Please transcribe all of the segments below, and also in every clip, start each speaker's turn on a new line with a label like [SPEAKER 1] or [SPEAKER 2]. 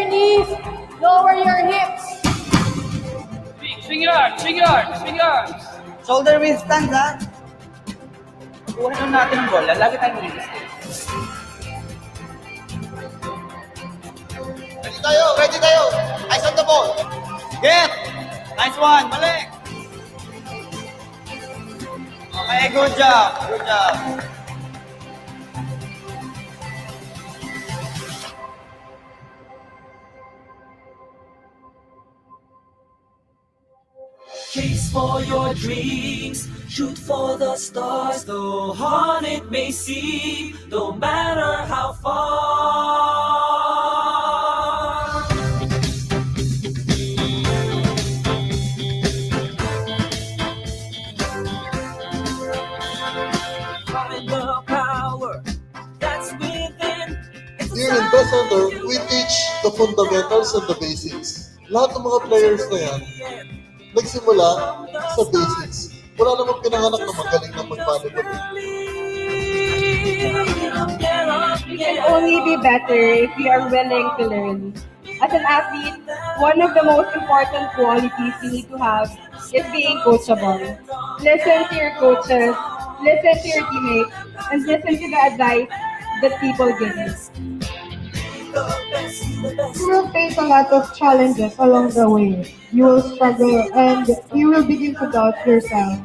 [SPEAKER 1] your knees, lower your hips.
[SPEAKER 2] Swing your arms, swing your arms, swing your arms.
[SPEAKER 3] Shoulder width stands, ha? Kuha lang natin ang bola. Lagi tayong resist.
[SPEAKER 4] Ready tayo. Eyes on the ball.
[SPEAKER 3] Get! Nice one. Balik! Okay, good job. Good job.
[SPEAKER 5] Chase for your dreams, shoot for the stars, though hard it may seem, no matter how far. Find the power that's within.
[SPEAKER 6] Here in Best Center, we teach the fundamentals and the basics. Lahat ng mga players na yan, nagsimula sa basics. Wala namang pinanganak na magaling na mag-volleyball.
[SPEAKER 1] You can only be better if you are willing to learn. As an athlete, one of the most important qualities you need to have is being coachable. Listen to your coaches, listen to your teammates, and listen to the advice that people give you.
[SPEAKER 7] You will face a lot of challenges along the way. You will struggle and you will begin to doubt yourself.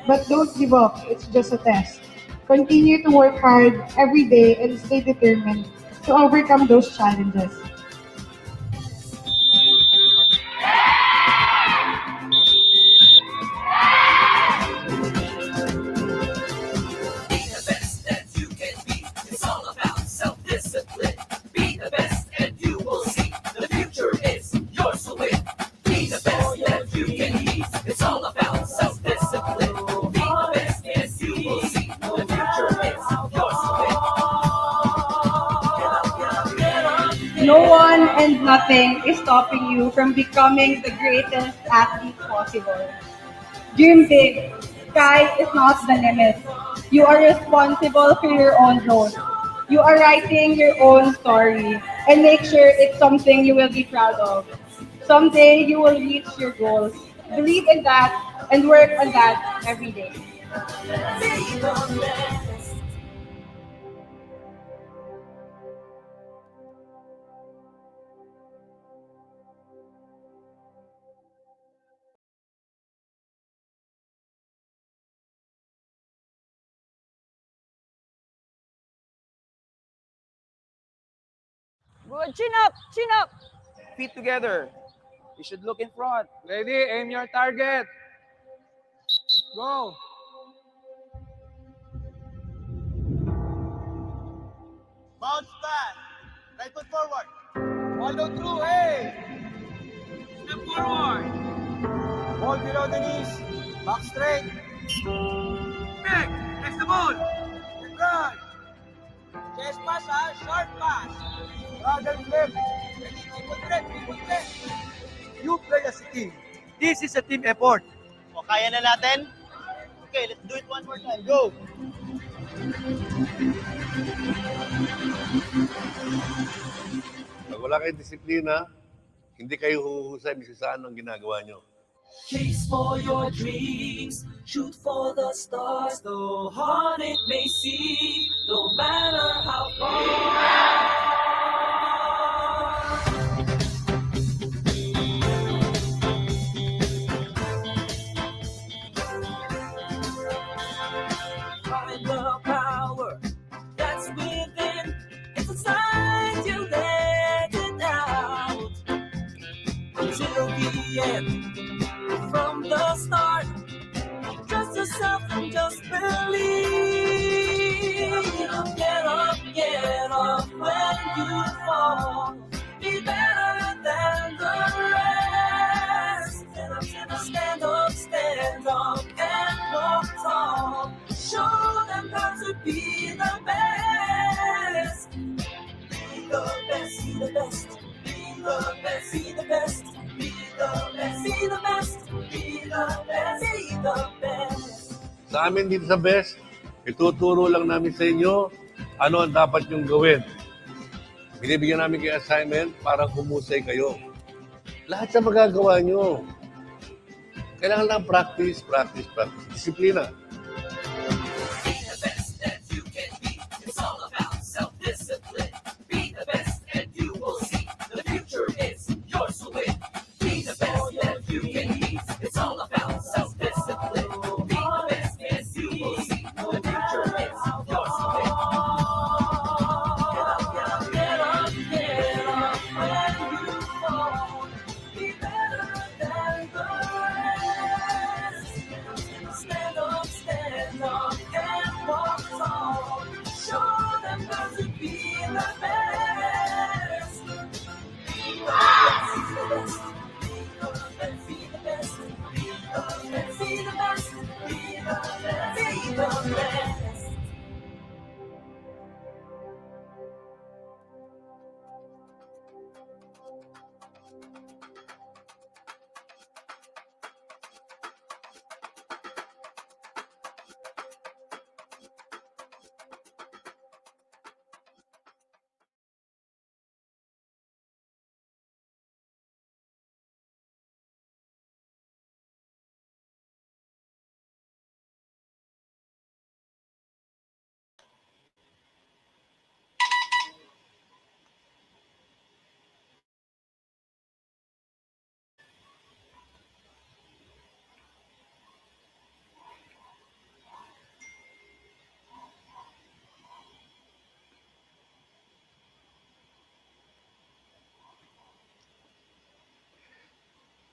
[SPEAKER 7] But don't give up, it's just a test. Continue to work hard every day and stay determined to overcome those challenges.
[SPEAKER 1] No one and nothing is stopping you from becoming the greatest athlete possible. Dream big. Sky is not the limit. You are responsible for your own growth. You are writing your own story, and make sure it's something you will be proud of. Someday you will reach your goals. Believe in that and work on that every day.
[SPEAKER 3] Good. Chin up. Chin up. Feet together. You should look in front.
[SPEAKER 2] Ready, aim your target. Go.
[SPEAKER 4] Bounce back. Right foot forward. Follow through, hey.
[SPEAKER 2] Step forward.
[SPEAKER 4] Ball below the knees. Back straight.
[SPEAKER 2] Back. Next the ball.
[SPEAKER 4] And right. Chest pass, ha? Short pass. Rather flip. Ready, triple threat, triple threat. You play as a team. This is a team effort.
[SPEAKER 8] O, kaya na natin? Okay, let's do it one more time. Go!
[SPEAKER 9] Pag wala kayong disiplina, hindi kayo huhusay kung saan ang ginagawa nyo.
[SPEAKER 5] Chase for your dreams, shoot for the stars, though hard it may seem, no matter how far. Find the power that's within, it's inside you, let it out until the end. From the start, trust yourself and just believe. Get up when you fall. Be better than the rest. Stand up, and walk tall. Show them how to be the best. Be the best, be the best. Be the best, be the best. Be the best, be the best. Be the best, be the best.
[SPEAKER 9] Sa amin dito sa BEST, ituturo lang namin sa inyo ano ang dapat nyong gawin. Binibigyan namin kayo assignment para humusay kayo. Lahat sa magagawa nyo. Kailangan lang practice. Disiplina.
[SPEAKER 5] Be the best that you can be. It's all about self-discipline. Be the best and you will see. The future is yours to win. Be the best that you can be. It's all about self-discipline. Be the best and you will see. The future is yours to win. Get up when you fall. Be better than the rest. Stand up and walk on. Show them how to be the best. Be the best. Be the best. Be the best. Be the best. Be the best. Be the best.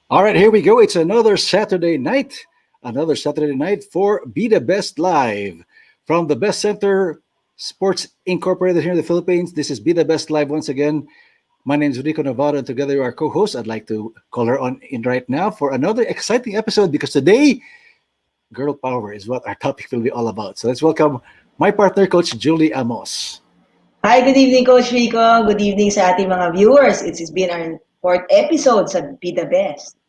[SPEAKER 10] All right, here we go. It's another Saturday night. Another Saturday night for Be the Best Live. From the Best Center Sports Incorporated here in the Philippines, this is Be the Best Live once again. My name is Rico Navarro, and together with our co-host, I'd like to call her on in right now for another exciting episode because today, girl power is what our topic will be all about. So let's welcome my partner, Coach Julie Amos.
[SPEAKER 11] Hi, good evening, Coach Rico. Good evening sa ating mga viewers. It's been our fourth episode sa Be the Best.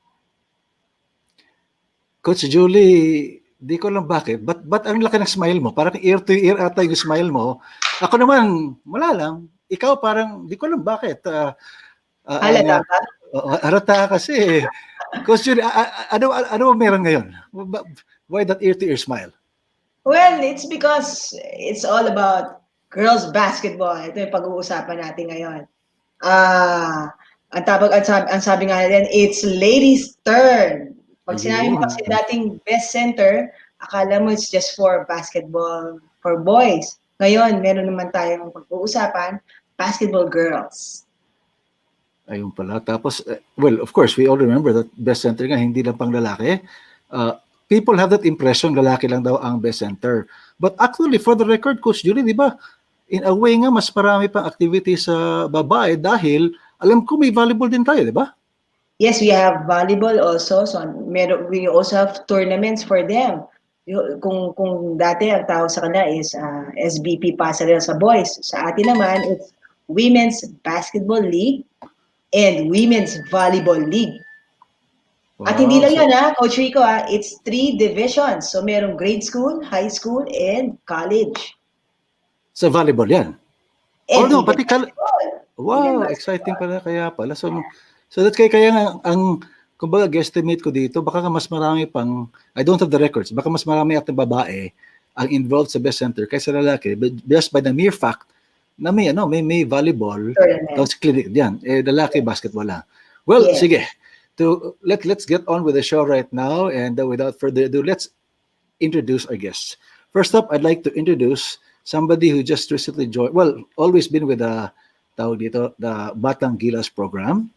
[SPEAKER 10] Coach Julie, di ko lang bakit. Ba't ang laki ng smile mo? Parang ear to ear ata yung smile mo. Ako naman, wala lang. Ikaw parang, di ko lang bakit.
[SPEAKER 11] Halata ba?
[SPEAKER 10] Harata kasi. Coach Julie, ano meron ngayon? Why that ear to ear smile?
[SPEAKER 11] Well, it's because it's all about girls basketball. Ito yung pag-uusapan natin ngayon. Ang sabi nga natin, it's ladies' turn. Pag sinabi mo kasi dating best center, akala mo it's just for basketball for boys. Ngayon, meron naman tayong pag-uusapan, basketball girls.
[SPEAKER 10] Ayun pala. Tapos, well, of course, we all remember that best center nga, hindi lang pang lalaki. People have that impression, lalaki lang daw ang best center. But actually, for the record, Coach Julie, di ba, in a way nga, mas marami pang activities sa babae dahil alam ko may volleyball din tayo, di ba?
[SPEAKER 11] Yes, we have volleyball also. So we also have tournaments for them. Kung dati ang tawag sa kanila is SBP Passerelle sa boys. Sa atin naman, it's Women's Basketball League and Women's Volleyball League.
[SPEAKER 10] Wow.
[SPEAKER 11] At hindi lang yan, Coach Rico, it's 3 divisions. So merong grade school, high school, and college.
[SPEAKER 10] Sa volleyball yan?
[SPEAKER 11] And
[SPEAKER 10] no, pati wow, exciting pala kaya pala. So that's kaya nga ang kumbaga guesstimate ko dito, baka mas marami pang, I don't have the records, baka mas marami ating babae ang involved sa best center kaysa lalaki, but just by the mere fact na may volleyball, tapos clinic diyan, lalaki basketball lang. Well, sige. Let's get on with the show right now, and without further ado, let's introduce our guests. First up, I'd like to introduce somebody who just recently joined, well, always been with the Batang Gilas program.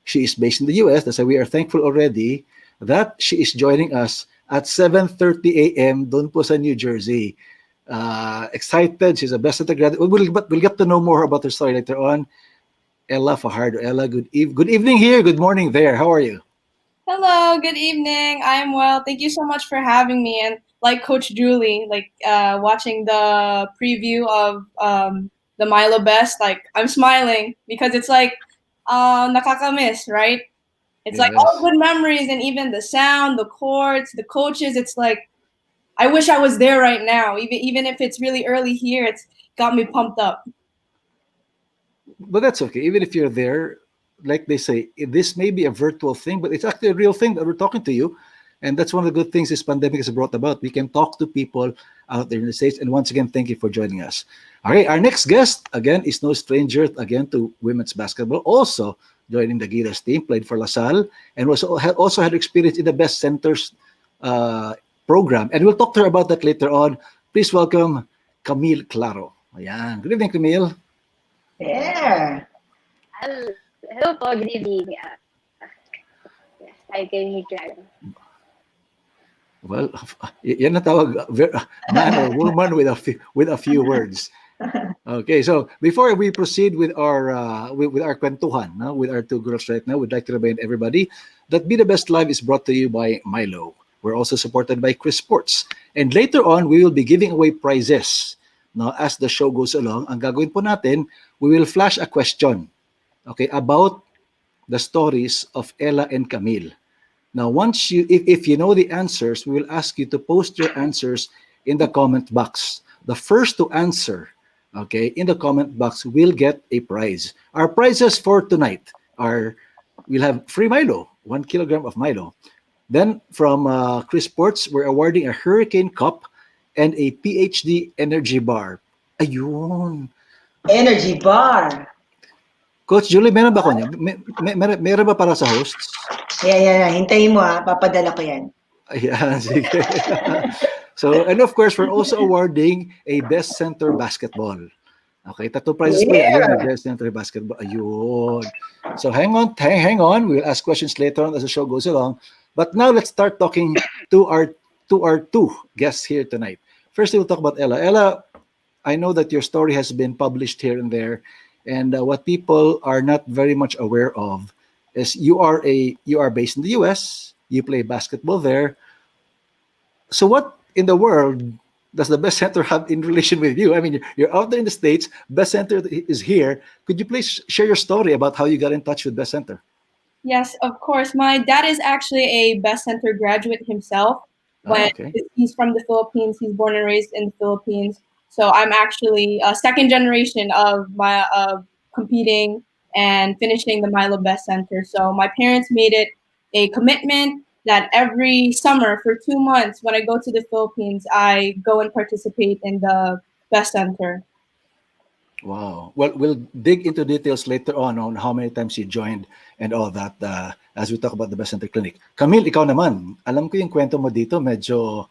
[SPEAKER 10] She is based in the US. That's why we are thankful already that she is joining us at 7:30 a.m. doon po sa New Jersey. Excited. She's a best center graduate. We'll get to know more about her story later on. Ella Fajardo. Ella, good evening here. Good morning there. How are you?
[SPEAKER 12] Hello. Good evening. I'm well. Thank you so much for having me. And like Coach Julie, watching the preview of the Milo Best, I'm smiling because it's nakakamiss, right? It's like all good memories, and even the sound, the courts, the coaches. It's like I wish I was there right now. Even if it's really early here, it's got me pumped up.
[SPEAKER 10] but that's okay. Even if you're there, like they say, this may be a virtual thing, but it's actually a real thing that we're talking to you. And that's one of the good things this pandemic has brought about. We can talk to people out there in the States. And once again, thank you for joining us. All right, our next guest, again, is no stranger, again, to women's basketball. Also joining the Gilas team, played for LaSalle, and also had experience in the Best Centers program. And we'll talk to her about that later on. Please welcome Camille Claro. Ayan. Good evening, Camille.
[SPEAKER 11] Yeah.
[SPEAKER 13] Hello po, good evening. Yes, I'm Camille Claro.
[SPEAKER 10] Well, yan ang tawag, man or woman with a few words. Okay, so before we proceed with our kwentuhan, no, with our two girls right now, we'd like to remind everybody that Be the Best Live is brought to you by Milo. We're also supported by Chris Sports. And later on, we will be giving away prizes. Now, as the show goes along, ang gagawin po natin, we will flash a question, okay, about the stories of Ella and Camille. Now, once if you know the answers, we will ask you to post your answers in the comment box. The first to answer, okay, in the comment box will get a prize. Our prizes for tonight are, we'll have free Milo, 1 kilogram of Milo. Then from Chris Sports, we're awarding a Hurricane Cup and a PhD Energy Bar. Ayun.
[SPEAKER 11] Energy bar.
[SPEAKER 10] Coach Julie, meron ba ko niya? Meron ba para sa hosts?
[SPEAKER 11] Yeah. Hintayin mo papadala ko yan.
[SPEAKER 10] Ayan, sige. So, and of course, we're also awarding a Best Center Basketball. Okay, 3 prizes po yan. Ayun, Best Center Basketball. Ayun. So, hang on. We'll ask questions later on as the show goes along. But now, let's start talking to our two guests here tonight. First, we'll talk about Ella. Ella, I know that your story has been published here and there. And what people are not very much aware of is you are based in the US, you play basketball there. So what in the world does the Best Center have in relation with you? I mean, you're out there in the States, Best Center is here. Could you please share your story about how you got in touch with Best Center?
[SPEAKER 12] Yes, of course. My dad is actually a Best Center graduate himself. He's from the Philippines. He's born and raised in the Philippines. So I'm actually a second generation of my competing and finishing the Milo Best Center. So my parents made it a commitment that every summer for 2 months, when I go to the Philippines, I go and participate in the Best Center.
[SPEAKER 10] Wow. Well, we'll dig into details later on how many times you joined and all that as we talk about the Best Center Clinic. Camille, ikaw naman. Alam ko yung kwento mo dito, medyo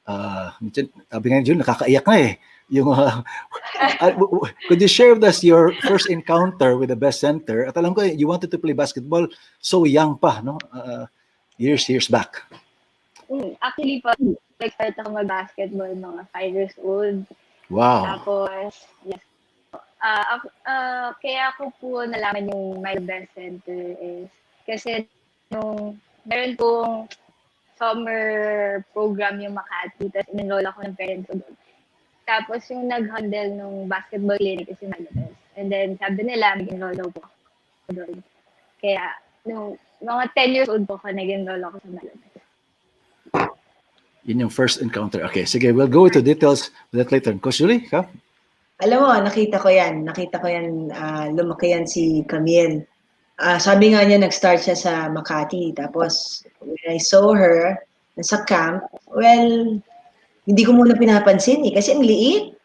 [SPEAKER 10] sabi nga Jun, nakakaiyak na eh. Could you share with us your first encounter with the Best Center? At alam ko, you wanted to play basketball so young pa, no? Years back.
[SPEAKER 13] Actually, nag-start ako mag-basketball mga 5 years old.
[SPEAKER 10] Wow.
[SPEAKER 13] Tapos, yes. Kaya ako po nalaman yung Milo Best Center is kasi nung meron pong summer program yung Makati, tapos in-enroll ako ng parents ko doon. Tapos yung nag-handle nung basketball clinic is yung Milo Best. And then sabi nila, mag-enroll daw po ako doon. Kaya nung mga 10 years old po ako, nag-enroll ako sa Milo Best.
[SPEAKER 10] Yun yung first encounter. Okay, sige, we'll go into details with that later. Coach Julie, ka?
[SPEAKER 11] Alam mo, nakita ko yan, lumaki yan si Camille. Sabi nga niya, nag-start siya sa Makati. Tapos, when I saw her, nasa camp, well, hindi ko muna pinapansin kasi ang liit.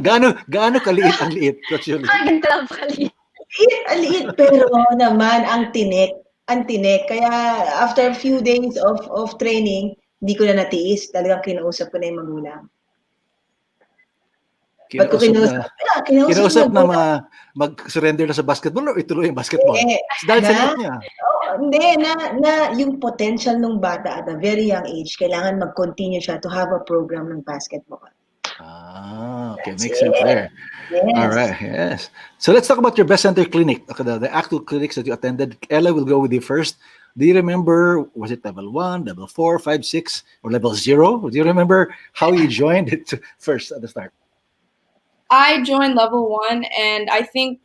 [SPEAKER 10] Gaano kaliit ang liit, Coach Julie?
[SPEAKER 13] Ganito lang kaliit.
[SPEAKER 11] Ang liit, pero naman, ang tinik. Kaya, after a few days of training, hindi ko na natiis. Talagang kinausap ko na yung magulang.
[SPEAKER 10] Kinausap na mag-surrender na sa basketball o ituloy yung basketball? Dahil sa liit niya.
[SPEAKER 11] Hindi, yung potential ng bata at a very young age, kailangan mag-continue siya to have a program ng basketball.
[SPEAKER 10] Okay, makes sense there.
[SPEAKER 11] Yes.
[SPEAKER 10] All right, yes. So let's talk about your Best Center clinic, the actual clinics that you attended. Ella will go with you first. Do you remember, was it level 1, level 4, 5, 6, or level 0? Do you remember how you joined it first at the start?
[SPEAKER 12] I joined level 1, and I think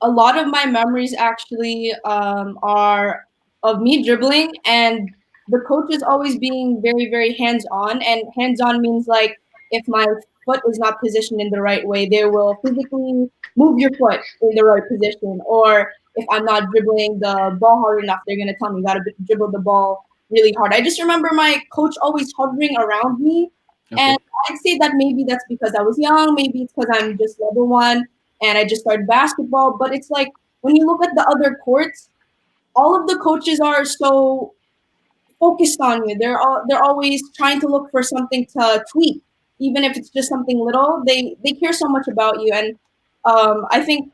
[SPEAKER 12] a lot of my memories actually are of me dribbling and the coaches always being very, very hands-on. And hands-on means like if my foot is not positioned in the right way, they will physically move your foot in the right position. Or if I'm not dribbling the ball hard enough, they're gonna tell me you gotta dribble the ball really hard. I just remember my coach always hovering around me, and I'd say that maybe that's because I was young, maybe it's because I'm just level one and I just started basketball. But it's like when you look at the other courts, all of the coaches are so focused on you. They're always trying to look for something to tweak, even if it's just something little. They care so much about you, and I think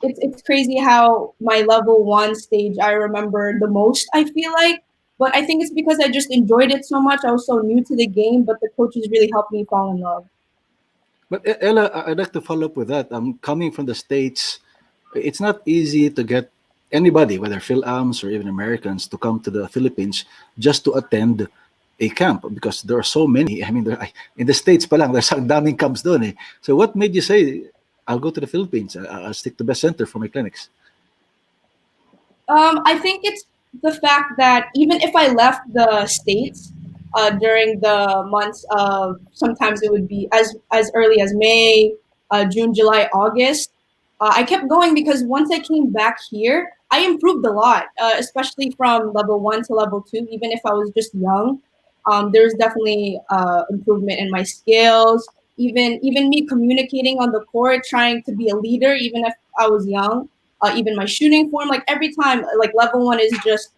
[SPEAKER 12] it's crazy how my level one stage I remember the most. I feel like, but I think it's because I just enjoyed it so much. I was so new to the game, but the coaches really helped me fall in love.
[SPEAKER 10] But Ella, I'd like to follow up with that. Coming from the States, it's not easy to get anybody, whether Phil-Ams or even Americans, to come to the Philippines just to attend a camp because there are so many. I mean, in the States pa lang, there's ang daming camps doon eh. So what made you say, I'll go to the Philippines, I'll stick to Best Center for my clinics?
[SPEAKER 12] I think it's the fact that even if I left the States during the months of, sometimes it would be as early as May, June, July, August, I kept going because once I came back here, I improved a lot, especially from level one to level two. Even if I was just young, there's definitely improvement in my skills. Even me communicating on the court, trying to be a leader, even if I was young. Even my shooting form, like every time, like level one is just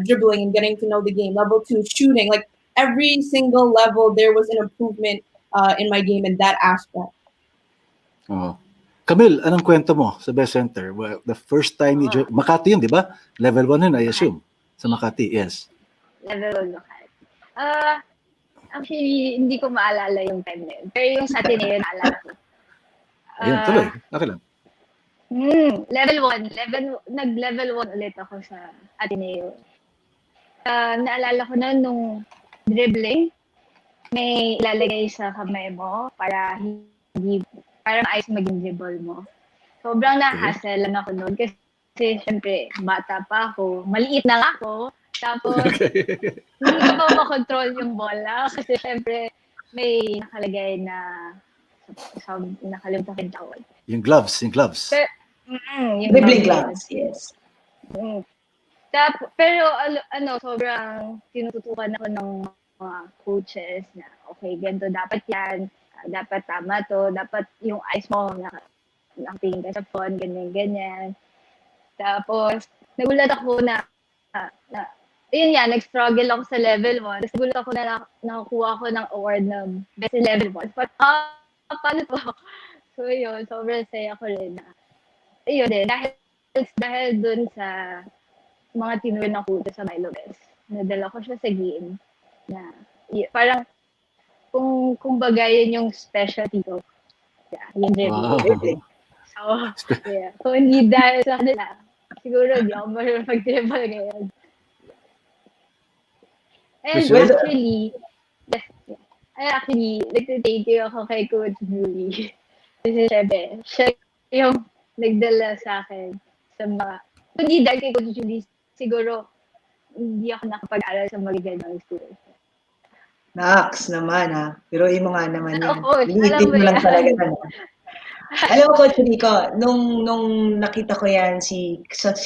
[SPEAKER 12] dribbling and getting to know the game. Level two, shooting. Like every single level, there was an improvement in my game in that aspect.
[SPEAKER 10] Oh. Camille, anong kwento mo sa Best Center? Well, the first time you joined, Makati yun, di ba? Level 1 yun, I assume. Sa Makati, yes.
[SPEAKER 13] Level 1 Makati. Actually, hindi ko maalala yung time na yun. Pero yung sa atin na yun, naalala ko.
[SPEAKER 10] Ayun, tuloy. Okay lang.
[SPEAKER 13] Level 1. Nag-level 1 ulit ako sa Ateneo. Naalala ko na nung dribbling, may ilalagay sa kamay mo para maayos maging dribble mo. Sobrang na-hassle lang ako noon kasi syempre bata pa ako, maliit na ako, tapos hindi ko pa makontrol yung bola kasi syempre may nakalagay na nakalimutan ko tawag.
[SPEAKER 10] Yung gloves.
[SPEAKER 11] Yung dribbling gloves, yes.
[SPEAKER 13] Pero sobrang tinututukan ako ng mga coaches na okay, ganito dapat yan, dapat tama to, dapat yung eyes mo nakatingin ka sa phone, ganyan. Tapos, nagulat ako na yun yan, nag-struggle ako sa level 1. Tapos nagulat ako na nakakuha ako ng award ng best in level 1. But, paano to? So yun, sobrang saya ko rin na. Ayun din, dahil dun sa mga tinuwin ako sa Milo Best, nadala ko siya sa game na parang kung bagay yung specialty ko. Yeah, yung dribbling.
[SPEAKER 10] Wow.
[SPEAKER 13] So, yeah. Kung hindi dahil sa kanila, siguro hindi ako marunong mag-dribble ngayon. And actually, nag-thank you ako kay Coach Julie. Kasi syempre, siya yung nagdala sa akin sa mga, kung hindi dahil kay Coach Julie, siguro hindi ako nakapag-aral sa magagandang school.
[SPEAKER 11] Naks naman ha. Pero mo nga naman yan.
[SPEAKER 13] Iniitip
[SPEAKER 11] mo lang talaga. Alam mo, Coach Rico, nung nakita ko yan si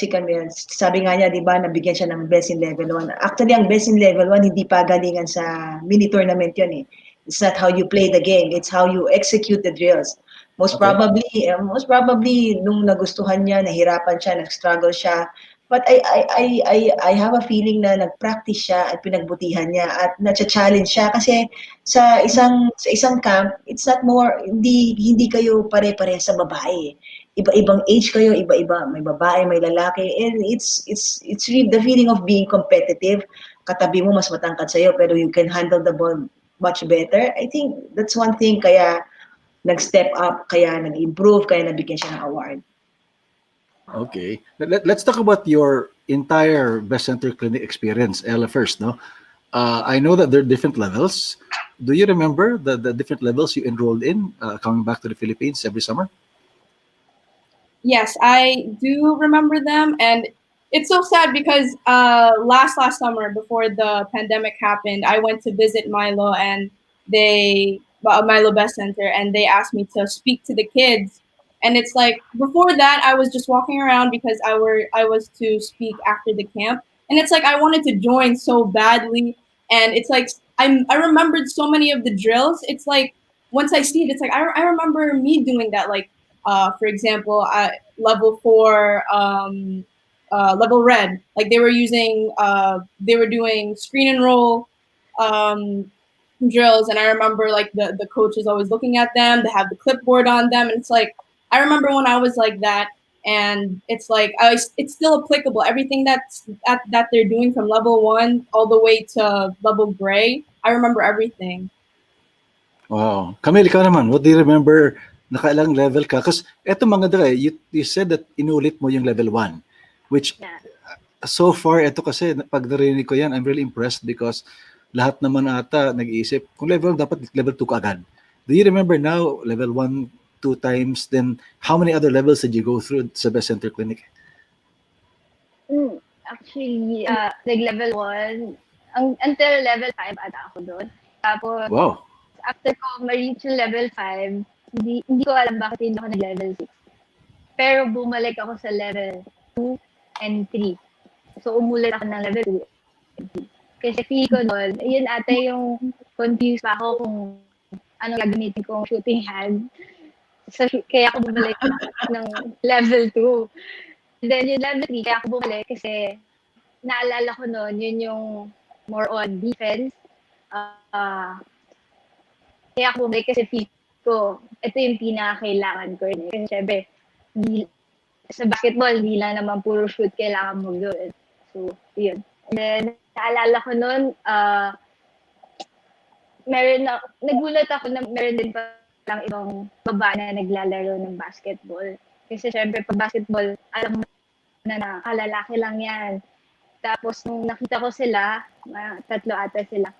[SPEAKER 11] Camille, sabi nga niya, di ba, nabigyan siya ng best in level 1. Actually, ang best in level 1, hindi pa galingan sa mini tournament yun eh. It's not how you play the game, it's how you execute the drills. Most probably, nung nagustuhan niya, nahirapan siya, nag-struggle siya. But I have a feeling na nag-practice siya at pinagbutihan niya at na-challenge siya kasi sa isang camp, it's not more, hindi kayo pare-pare sa babae. Iba-ibang age kayo, iba-iba, may babae, may lalaki, and it's really the feeling of being competitive. Katabi mo mas matangkad sa'yo pero you can handle the ball much better. I think that's one thing kaya nag-step up, kaya nag-improve, kaya nabigyan siya ng award.
[SPEAKER 10] Okay. Let's talk about your entire Best Center Clinic experience, Ella, first, no? I know that there are different levels. Do you remember the different levels you enrolled in coming back to the Philippines every summer?
[SPEAKER 12] Yes, I do remember them, and it's so sad because last summer, before the pandemic happened, I went to visit Milo, and they Milo Best Center, and they asked me to speak to the kids. And it's like before that, I was just walking around because I was to speak after the camp, and it's like I wanted to join so badly, and it's like I remembered so many of the drills. It's like once I see it, it's like I remember me doing that. Like for example, level 4, level red, like they were doing screen and roll. Drills, and I remember like the coach is always looking at them. They have the clipboard on them, and it's like I remember when I was like that, and it's like it's still applicable. Everything that they're doing from level 1 all the way to level gray, I remember everything.
[SPEAKER 10] Wow. Camille, ikaw naman, what do you remember? Nakailang level ka? Kasi eto mga dre, you said that inulit mo yung level 1, which
[SPEAKER 13] Yeah.
[SPEAKER 10] so far, eto kasi, pag narinig ko yan, I'm really impressed because lahat naman ata nag-iisip, kung level 1, dapat level 2 ka agad. Do you remember now, level 1, 2 times, then how many other levels did you go through sa Best Center Clinic?
[SPEAKER 13] Actually, nag-level 1, until level 5 ata ako doon. Tapos,
[SPEAKER 10] Wow.
[SPEAKER 13] after ko ma-reach yung level 5, hindi ko alam bakit hindi ako nag-level 6. Pero bumalik ako sa level 2 and 3. So, umulit ako ng level 2 and 3. Kasi feel ko noon, yun ata yung confused pa ako kung anong gagamitin kong shooting hand. So, kaya ako bumalik ng level 2. And then, yung level 3, kaya ako bumalik kasi naalala ko noon, yun yung more on defense. Kaya ako bumalik kasi feel ko, ito yung pinakakailangan ko. Kasi syempre, sa basketball, hindi lang naman puro shoot kailangan mo doon. So, yun. And then, naalala ko noon, nagulat ako na meron din palang ibang babae na naglalaro ng basketball. Kasi syempre, pag basketball, alam mo na kalalaki lang yan. Tapos, nung nakita ko sila, 3 ata sila.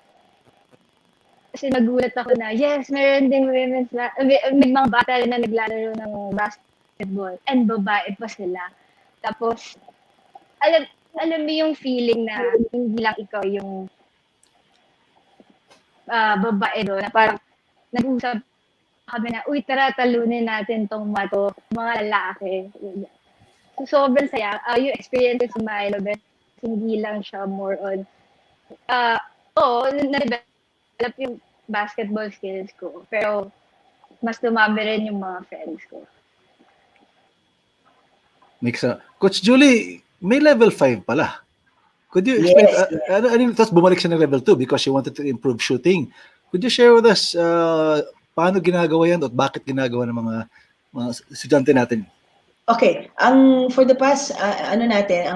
[SPEAKER 13] Kasi nagulat ako na, yes, meron din women's, may mga bata na naglalaro ng basketball. And babae pa sila. Tapos, alam mo yung feeling na hindi lang ikaw yung babae doon, na parang nag-usap kami na, uy, tara, talunin natin tong mga lalaki. So, sobrang saya. Yung experience sa Milo Best, hindi lang siya more on, na-develop yung basketball skills ko, pero mas dumami rin yung mga friends ko.
[SPEAKER 10] Coach Julie, may level 5 pala. Could you explain, tapos bumalik siya ng level 2 because she wanted to improve shooting. Could you share with us paano ginagawa yan at bakit ginagawa ng mga estudyante natin?
[SPEAKER 11] Okay, for the past, ang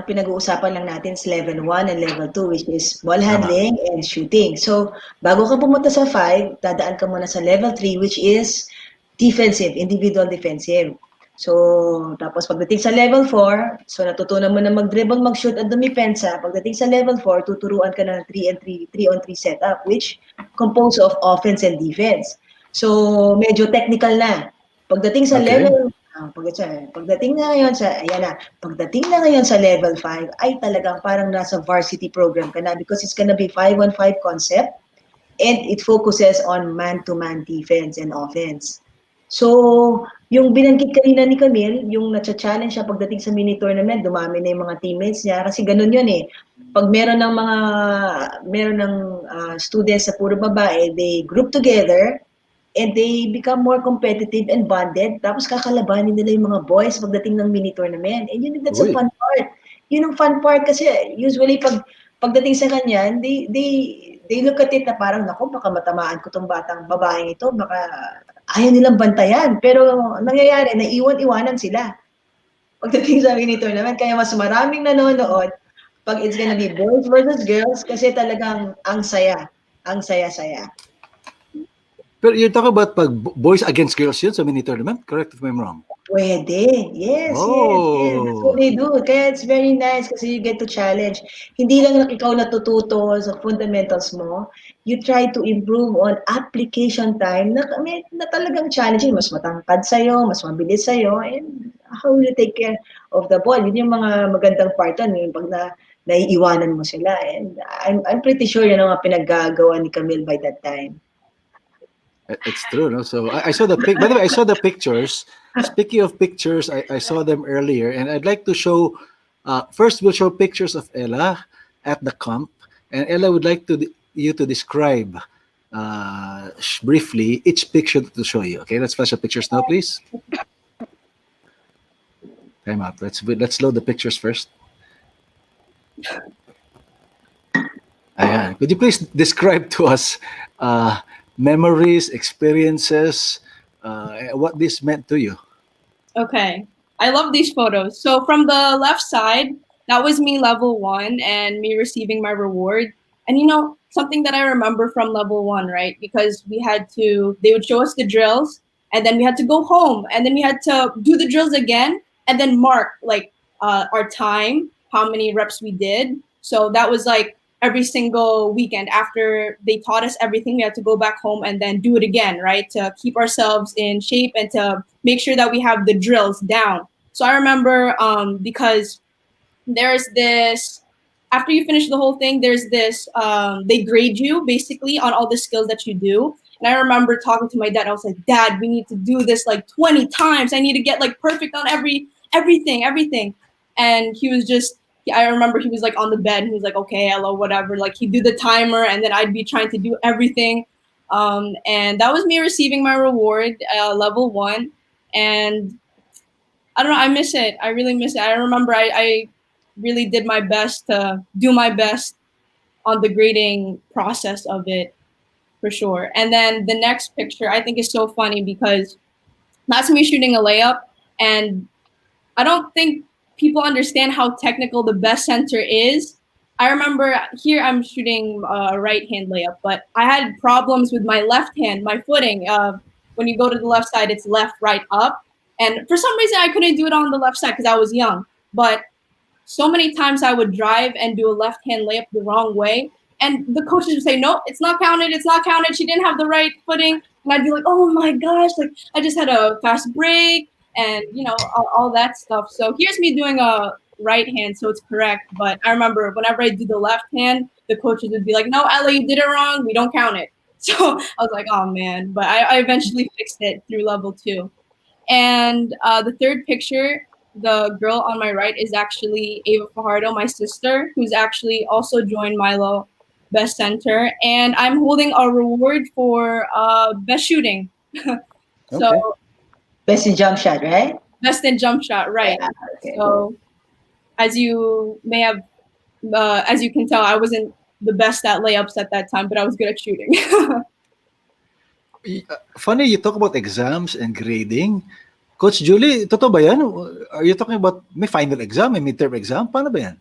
[SPEAKER 11] pinag-uusapan lang natin is level 1 and level 2, which is ball handling and shooting. So, bago ka pumunta sa 5, dadaan ka muna sa level 3, which is defensive, individual defensive. So, tapos pagdating sa level 4, so natutunan mo na mag-dribble, mag-shoot at dumipensa. Pagdating sa level 4, tuturuan ka ng 3-on-3 setup, which composed of offense and defense. So, medyo technical na. Pagdating sa level pagdating na ngayon sa level 5 ay talagang parang nasa varsity program ka na because it's gonna be 5-on-5 concept and it focuses on man-to-man defense and offense. So, yung binanggit kanina ni Camille, yung na-challenge siya pagdating sa mini tournament, dumami na yung mga teammates niya kasi ganun yun eh. Pag meron ng students sa puro babae, they group together and they become more competitive and bonded. Tapos kakalabanin nila yung mga boys pagdating ng mini tournament. And that's a fun part. Yun ang fun part kasi usually pagdating sa kanyan, they look at it na parang, naku, baka matamaan ko tong batang babaeng ito, baka ayaw nilang bantayan. Pero nangyayari, naiwan-iwanan sila pagdating sa mini tournament. Kaya mas maraming nanonood pag it's gonna be boys versus girls kasi talagang ang saya. Ang saya-saya.
[SPEAKER 10] Pero you're talking about pag boys against girls yun sa mini tournament? Correct if I'm wrong.
[SPEAKER 11] Pwede. Yes. That's what they do. Kaya it's very nice kasi you get to challenge. Hindi lang ikaw natututo sa fundamentals mo. You try to improve on application time na talagang challenging. Mas matangkad sa'yo, mas mabilis sa'yo, and how you take care of the ball. Yun yung mga magandang part yun. Pag naiiwanan mo sila. And I'm pretty sure yun ang mga pinaggagawa ni Camille by that time.
[SPEAKER 10] It's true, no? So I saw the pic. By the way, I saw the pictures. Speaking of pictures, I saw them earlier, and I'd like to show. First, we'll show pictures of Ella at the camp, and Ella would like you to describe briefly each picture to show you. Okay, let's flash the pictures now, please. Time out. Let's load the pictures first. Ayan. Could you please describe to us memories, experiences, what this meant to you?
[SPEAKER 12] Okay. I love these photos. So from the left side, that was me level 1 and me receiving my reward. And something that I remember from level 1, right? Because they would show us the drills and then we had to go home and then we had to do the drills again and then mark like our time, how many reps we did. So that was like every single weekend after they taught us everything, we had to go back home and then do it again, right? To keep ourselves in shape and to make sure that we have the drills down. So I remember because there's this, after you finish the whole thing, there's this, they grade you basically on all the skills that you do. And I remember talking to my dad, I was like, Dad, we need to do this like 20 times. I need to get like perfect on everything. And he was just, I remember he was like on the bed and he was like, okay, hello, whatever. Like he'd do the timer and then I'd be trying to do everything. And that was me receiving my reward, level 1. And I don't know, I miss it. I really miss it. I remember I really did my best to do my best on the grading process of it, for sure. And then the next picture I think is so funny because that's me shooting a layup. And I don't think people understand how technical the best center is. I remember here I'm shooting a right hand layup, but I had problems with my left hand, my footing. When you go to the left side, it's left, right, up. And for some reason, I couldn't do it on the left side because I was young. But so many times I would drive and do a left hand layup the wrong way. And the coaches would say, no, it's not counted. It's not counted. She didn't have the right footing. And I'd be like, oh my gosh, like I just had a fast break and, all that stuff. So here's me doing a right hand, so it's correct. But I remember whenever I do the left hand, the coaches would be like, no, Ella, you did it wrong. We don't count it. So I was like, oh man. But I eventually fixed it through level 2. And the third picture, the girl on my right is actually Ava Fajardo, my sister, who's actually also joined Milo Best Center. And I'm holding a reward for best shooting. So
[SPEAKER 10] Okay.
[SPEAKER 11] Best in jump shot, right?
[SPEAKER 12] Best in jump shot, right.
[SPEAKER 11] Yeah, okay.
[SPEAKER 12] So as you can tell, I wasn't the best at layups at that time, but I was good at shooting.
[SPEAKER 10] Funny, you talk about exams and grading. Coach Julie, totoo ba yan? Are you talking about may final exam, may midterm exam? Paano ba yan?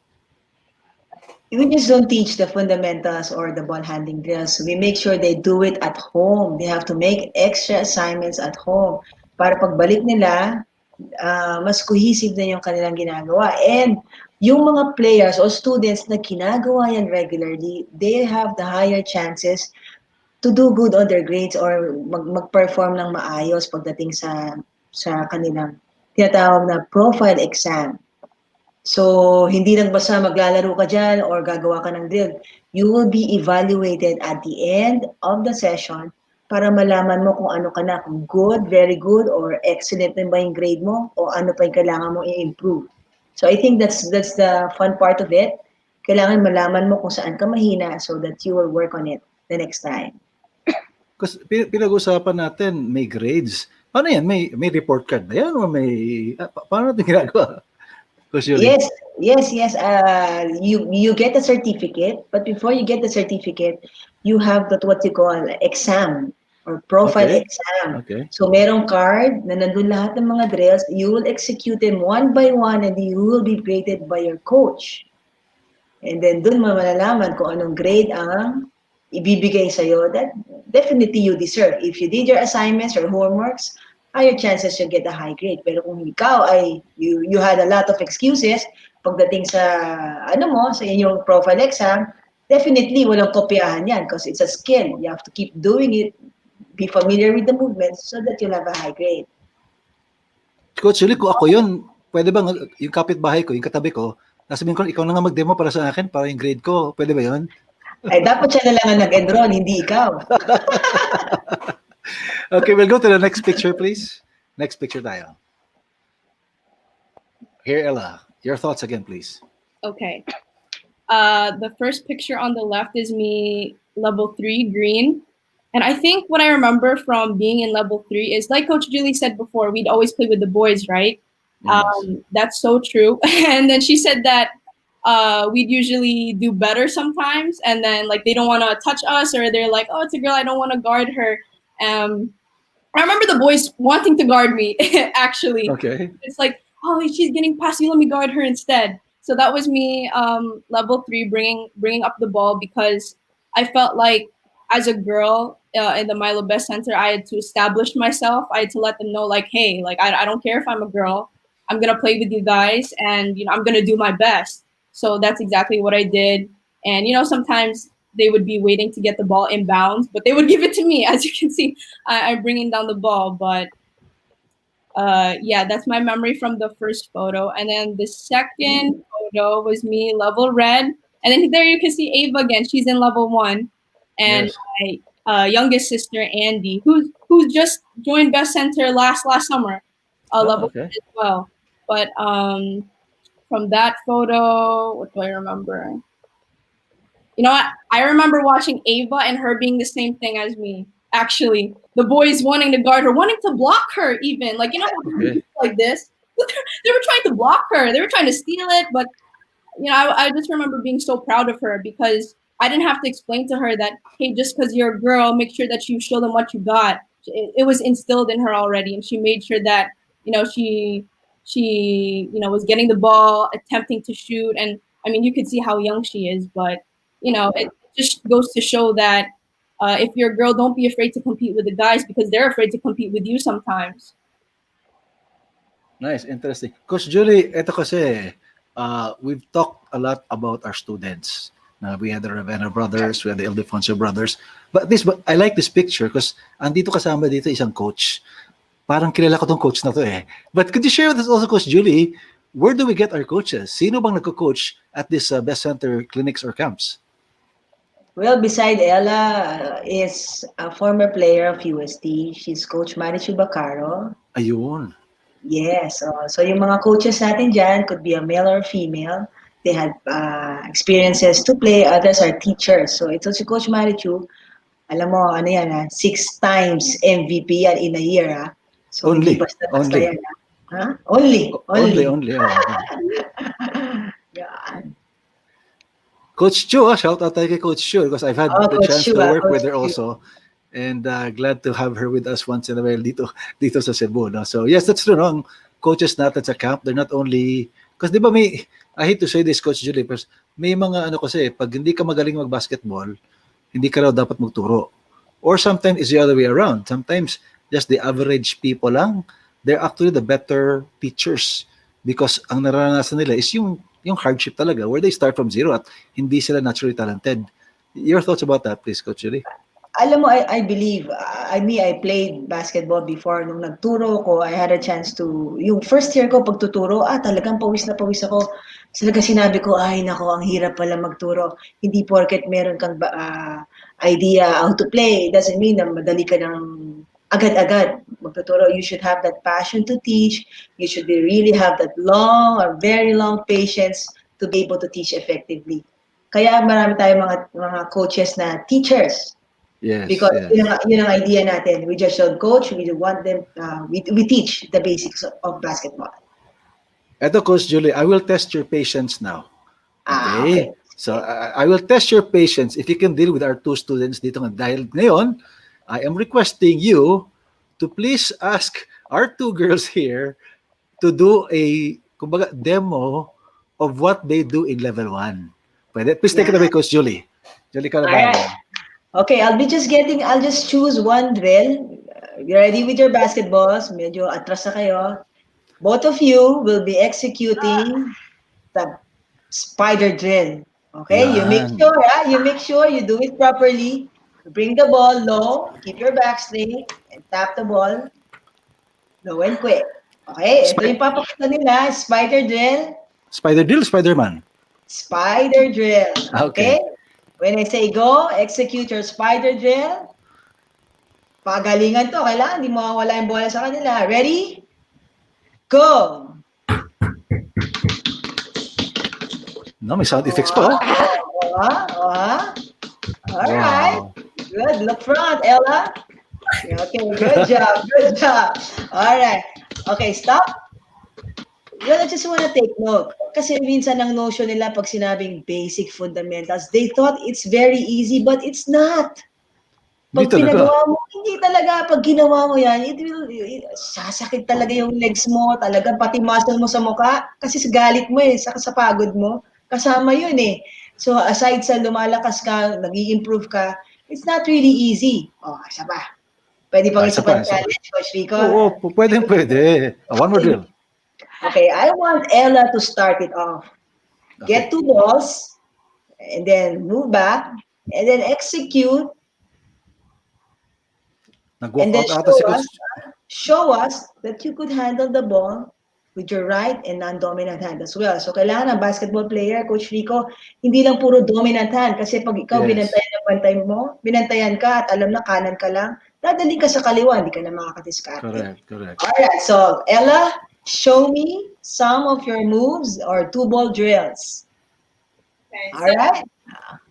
[SPEAKER 11] We just don't teach the fundamentals or the ball handling drills. We make sure they do it at home. They have to make extra assignments at home para pagbalik nila, mas cohesive na yung kanilang ginagawa. And yung mga players or students na ginagawa yan regularly, they have the higher chances to do good on their grades or mag-perform ng maayos pagdating sa kanilang tinatawag na profile exam. So, hindi lang basta maglalaro ka dyan or gagawa ka ng drill. You will be evaluated at the end of the session para malaman mo kung ano ka na, kung good, very good, or excellent na ba yung grade mo, o ano pa yung kailangan mo i-improve. So, I think that's the fun part of it. Kailangan malaman mo kung saan ka mahina so that you will work on it the next time.
[SPEAKER 10] Kasi pinag-usapan natin, may grades. Ano yan? May report card ba yan? O may... paano natin ginagawa?
[SPEAKER 11] Yes. You get a certificate, but before you get the certificate, you have what you call exam or profile exam.
[SPEAKER 10] Okay.
[SPEAKER 11] So merong card na nandun lahat ng mga drills. You will execute them one by one and you will be graded by your coach. And then dun mo malalaman kung anong grade ang ibibigay sa'yo that definitely you deserve. If you did your assignments or homeworks, higher chances you'll get a high grade. Pero kung ikaw ay, you had a lot of excuses, pagdating sa, sa inyong profile exam, definitely walang kopyahan yan because it's a skill. You have to keep doing it, be familiar with the movements so that you'll have a high grade.
[SPEAKER 10] Coach Julie, kung ako yun, pwede bang yung kapitbahay ko, yung katabi ko, nasabihin ko, ikaw na nga mag-demo para sa akin, para yung grade ko, pwede ba yun?
[SPEAKER 11] Ay, dapat siya na lang ang nag-enroll, hindi ikaw.
[SPEAKER 10] Okay, we'll go to the next picture, please. Next picture tayo. Here, Ella, your thoughts again, please.
[SPEAKER 12] Okay. The first picture on the left is me level 3 green. And I think what I remember from being in level 3 is like Coach Julie said before, we'd always play with the boys, right?
[SPEAKER 10] Yes.
[SPEAKER 12] That's so true. And then she said that we'd usually do better sometimes. And then like they don't want to touch us, or they're like, oh, it's a girl, I don't want to guard her. I remember the boys wanting to guard me, actually.
[SPEAKER 10] Okay.
[SPEAKER 12] It's like, oh, she's getting past you, let me guard her instead. So that was me, level 3, bringing up the ball, because I felt like as a girl in the Milo Best Center, I had to establish myself. I had to let them know, like, hey, like I don't care if I'm a girl. I'm gonna play with you guys, and I'm gonna do my best. So that's exactly what I did. And sometimes they would be waiting to get the ball inbounds, but they would give it to me. As you can see, I'm bringing down the ball. But yeah, that's my memory from the first photo. And then the second photo was me level red. And then there you can see Ava again. She's in level 1. And
[SPEAKER 10] Yes.
[SPEAKER 12] my youngest sister, Andy, who's just joined Best Center last summer, level
[SPEAKER 10] okay.
[SPEAKER 12] 1 as well. But from that photo, what do I remember? I remember watching Ava and her being the same thing as me. Actually, the boys wanting to guard her, wanting to block her, even how
[SPEAKER 10] Okay.
[SPEAKER 12] like this. They were trying to block her. They were trying to steal it, but I just remember being so proud of her, because I didn't have to explain to her that, hey, just because you're a girl, make sure that you show them what you got. It was instilled in her already, and she made sure that she was getting the ball, attempting to shoot, and I mean you could see how young she is, but it just goes to show that if you're a girl, don't be afraid to compete with the guys, because they're afraid to compete with you sometimes.
[SPEAKER 10] Nice, interesting. Coach Julie, eto kasi, we've talked a lot about our students. We had the Ravenna brothers, we had the Ildefonso brothers. But I like this picture because andito kasama dito isang coach. Parang kilala ko tong coach na to eh. But could you share with us also, Coach Julie, where do we get our coaches? Sino bang nagko-coach at this Best Center clinics or camps?
[SPEAKER 11] Well, beside Ella is a former player of UST. She's Coach Marichu Bacaro.
[SPEAKER 10] Ayun.
[SPEAKER 11] Yes. So yung mga coaches natin dyan could be a male or female. They had experiences to play. Others are teachers. So ito si Coach Marichu, alam mo, 6 times MVP yan in a year. So
[SPEAKER 10] Only.
[SPEAKER 11] hindi basta-basta
[SPEAKER 10] Only.
[SPEAKER 11] yan. Only.
[SPEAKER 10] Only. Oh.
[SPEAKER 11] Yan.
[SPEAKER 10] Coach Chu, shout out tayo kay Coach Chu because I've had the
[SPEAKER 11] Coach
[SPEAKER 10] chance
[SPEAKER 11] Chu,
[SPEAKER 10] to work
[SPEAKER 11] Coach
[SPEAKER 10] with her
[SPEAKER 11] Chu.
[SPEAKER 10] also. And glad to have her with us once in a while dito sa Cebu. No? So yes, that's true. No? Ang coaches natin sa camp, they're not only, because di ba I hate to say this, Coach Julie, pero may mga kasi, pag hindi ka magaling mag-basketball, hindi ka raw dapat magturo. Or sometimes it's the other way around. Sometimes just the average people lang, they're actually the better teachers because ang naranasan nila is yung hardship talaga where they start from zero at hindi sila naturally talented. Your thoughts about that, please, Coach Julie?
[SPEAKER 11] Alam mo, I believe, I played basketball before. Nung nagturo ko, I had a chance to, yung first year ko pagtuturo, talagang pawis na pawis ako. Talaga sinabi ko, ay nako, ang hirap pala magturo. Hindi porket meron kang idea how to play, it doesn't mean na madali ka ng agad-agad magtuturo. You should have that passion to teach. You should really have that long or very long patience to be able to teach effectively. Kaya marami tayong mga coaches na teachers.
[SPEAKER 10] Yes.
[SPEAKER 11] Because
[SPEAKER 10] yes.
[SPEAKER 11] yun ang idea natin. We just don't coach. We want them. We teach the basics of basketball.
[SPEAKER 10] Eto, Coach Julie, I will test your patience now. Okay?
[SPEAKER 11] Okay.
[SPEAKER 10] So, I will test your patience if you can deal with our 2 students dito dahil ngayon, I am requesting you to please ask our 2 girls here to do a kumbaga, demo of what they do in level 1. Pwede? Please take it away, Coach Julie. Julie Caraballo.
[SPEAKER 11] Alright. Okay, I'll just choose one drill. You ready with your basketballs? Medyo atras na kayo. Both of you will be executing the spider drill. Okay, you make sure you do it properly. Bring the ball low, keep your back straight, and tap the ball low and quick. Okay, ito yung papakita nila, spider drill.
[SPEAKER 10] Spider drill, Spider-Man?
[SPEAKER 11] Spider drill.
[SPEAKER 10] Okay.
[SPEAKER 11] When I say go, execute your spider drill. Pagalingan to. Kailangan di mawawala yung bola sa kanila. Ready? Go!
[SPEAKER 10] No, may sound effects pa, oh.
[SPEAKER 11] Alright.
[SPEAKER 10] Wow.
[SPEAKER 11] Good. Look front, Ella. Okay, good job. Good job. Alright. Okay, stop. Well, I just want to take note. Kasi minsan ang notion nila pag sinabing basic fundamentals, they thought it's very easy, but it's not. Pag
[SPEAKER 10] Hindi talaga.
[SPEAKER 11] pinagawa mo, hindi talaga. Pag ginawa mo yan, sasakit talaga yung legs mo, talaga pati muscle mo sa mukha. Kasi sa galit mo sa pagod mo, kasama yun eh. So aside sa lumalakas ka, nag-i-improve ka, it's not really easy. Isa pa. Pwede pang isa pang challenge, Coach Rico?
[SPEAKER 10] Oo, pwede. One more drill.
[SPEAKER 11] Okay, I want Ella to start it off. Get 2 balls, and then move back, and then execute. And then show us that you could handle the ball with your right and non-dominant hand as well. So kailangan ng basketball player, Coach Rico, hindi lang puro dominant hand. Kasi pag ikaw binantayan ka at alam na kanan ka lang, dadali ka sa kaliwa, hindi ka na makakadiskarte.
[SPEAKER 10] Correct.
[SPEAKER 11] Alright, so Ella, show me some of your moves or 2-ball drills.
[SPEAKER 12] Okay,
[SPEAKER 11] alright?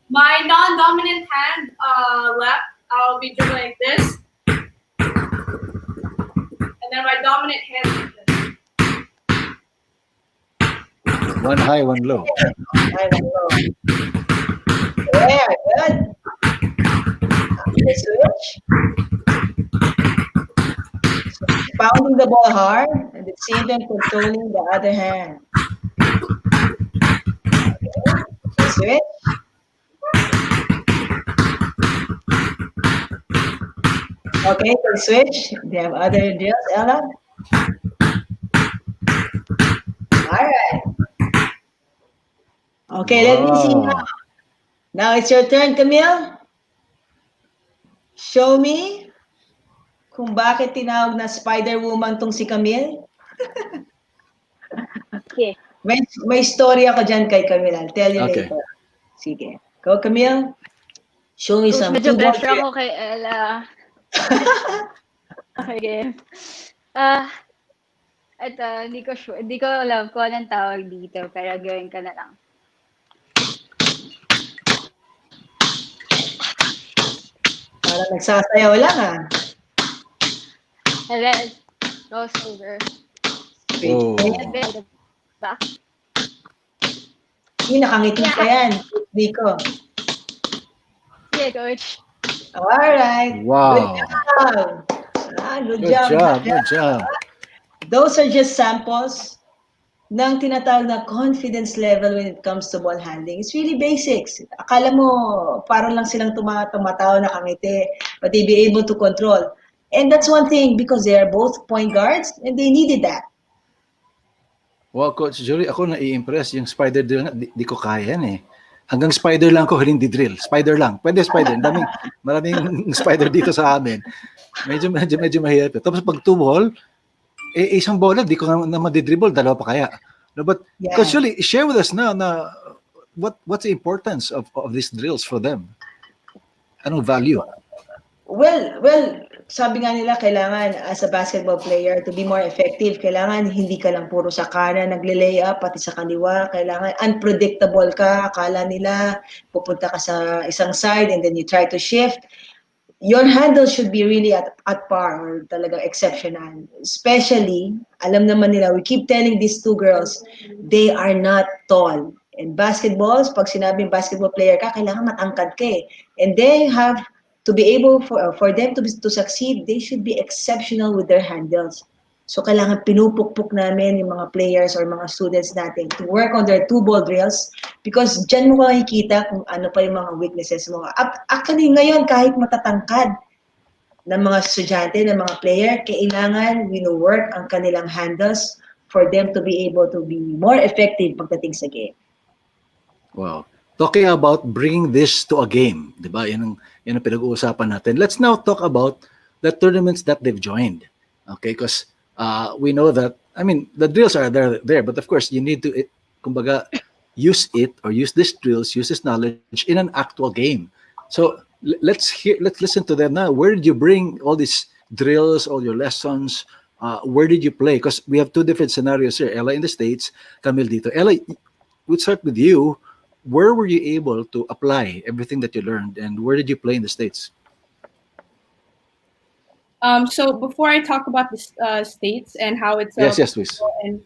[SPEAKER 12] My non-dominant hand, left, I'll be doing like this. And then my dominant hand like this.
[SPEAKER 10] One high, one low.
[SPEAKER 11] High, one low. Very good. Switch. So, pounding the ball hard and at the same time controlling the other hand. Okay. Switch. Okay, so switch. Do you have other drills, Ella? Alright. Okay, let me see now. Now it's your turn, Camille. Show me kung bakit tinawag na Spider Woman tong si Camille.
[SPEAKER 13] Okay.
[SPEAKER 11] May story ako dyan kay Camille. I'll tell you later. Sige. Go, Camille. Show me some
[SPEAKER 13] medyo
[SPEAKER 11] 2-ball
[SPEAKER 13] pressure ako kay Ella. Okay. Ito, hindi ko alam kung anong tawag dito, pero gawin ka na lang.
[SPEAKER 11] Parang nagsasayaw lang
[SPEAKER 13] And then, crossover.
[SPEAKER 10] Oh.
[SPEAKER 13] And then, back.
[SPEAKER 11] Nakangiti pa yan. Rico.
[SPEAKER 13] Yeah, coach.
[SPEAKER 11] Alright.
[SPEAKER 10] Wow.
[SPEAKER 11] Good job.
[SPEAKER 10] Good job.
[SPEAKER 11] Those are just samples ng tinatawag na confidence level when it comes to ball handling. It's really basics. Akala mo, parang lang silang tumatawa, nakangiti, but they be able to control. And that's one thing because they are both point guards and they needed that.
[SPEAKER 10] Wow, Coach Julie, ako nai-impress. Yung spider drill nga, di ko kaya yan eh. Hanggang spider lang ko, hindi drill. Spider lang. Pwede spider. Maraming spider dito sa amin. Medyo mahirap. Tapos pag 2-ball, isang bola, di ko na madidribble, dalawa pa kaya. No, but Coach Julie, share with us now na what's the importance of these drills for them? Anong value?
[SPEAKER 11] Well, sabi nga nila, kailangan as a basketball player to be more effective, kailangan hindi ka lang puro sa kanan nagle-lay up, pati sa kaliwa, kailangan unpredictable ka, akala nila pupunta ka sa isang side and then you try to shift. Your handle should be really at par or talagang exceptional. Especially, alam naman nila, we keep telling these 2 girls, they are not tall. And basketballs, pag sinabing basketball player ka, kailangan matangkad ka eh. And they have to be able, for them to succeed, they should be exceptional with their handles. So kailangan pinupukpuk namin yung mga players or mga students natin to work on their 2-ball drills because dyan mo makikita kung ano pa yung mga weaknesses mo. Actually ngayon, kahit matatangkad ng mga estudyante, ng mga player, kailangan wino-work ang kanilang handles for them to be able to be more effective pagdating sa game.
[SPEAKER 10] Wow. Talking about bringing this to a game, di ba? Yan ang pinag-uusapan natin. Let's now talk about the tournaments that they've joined. Okay, because we know that, I mean, the drills are there, but of course, you need to, kumbaga, use it or use these drills, use this knowledge in an actual game. So, let's listen to them now. Where did you bring all these drills, all your lessons? Where did you play? Because we have two different scenarios here. Ella in the States, Camille dito. Ella, we'll start with you. Where were you able to apply everything that you learned, and where did you play in the States?
[SPEAKER 12] So before I talk about the states and how it's
[SPEAKER 10] Yes, please.
[SPEAKER 12] and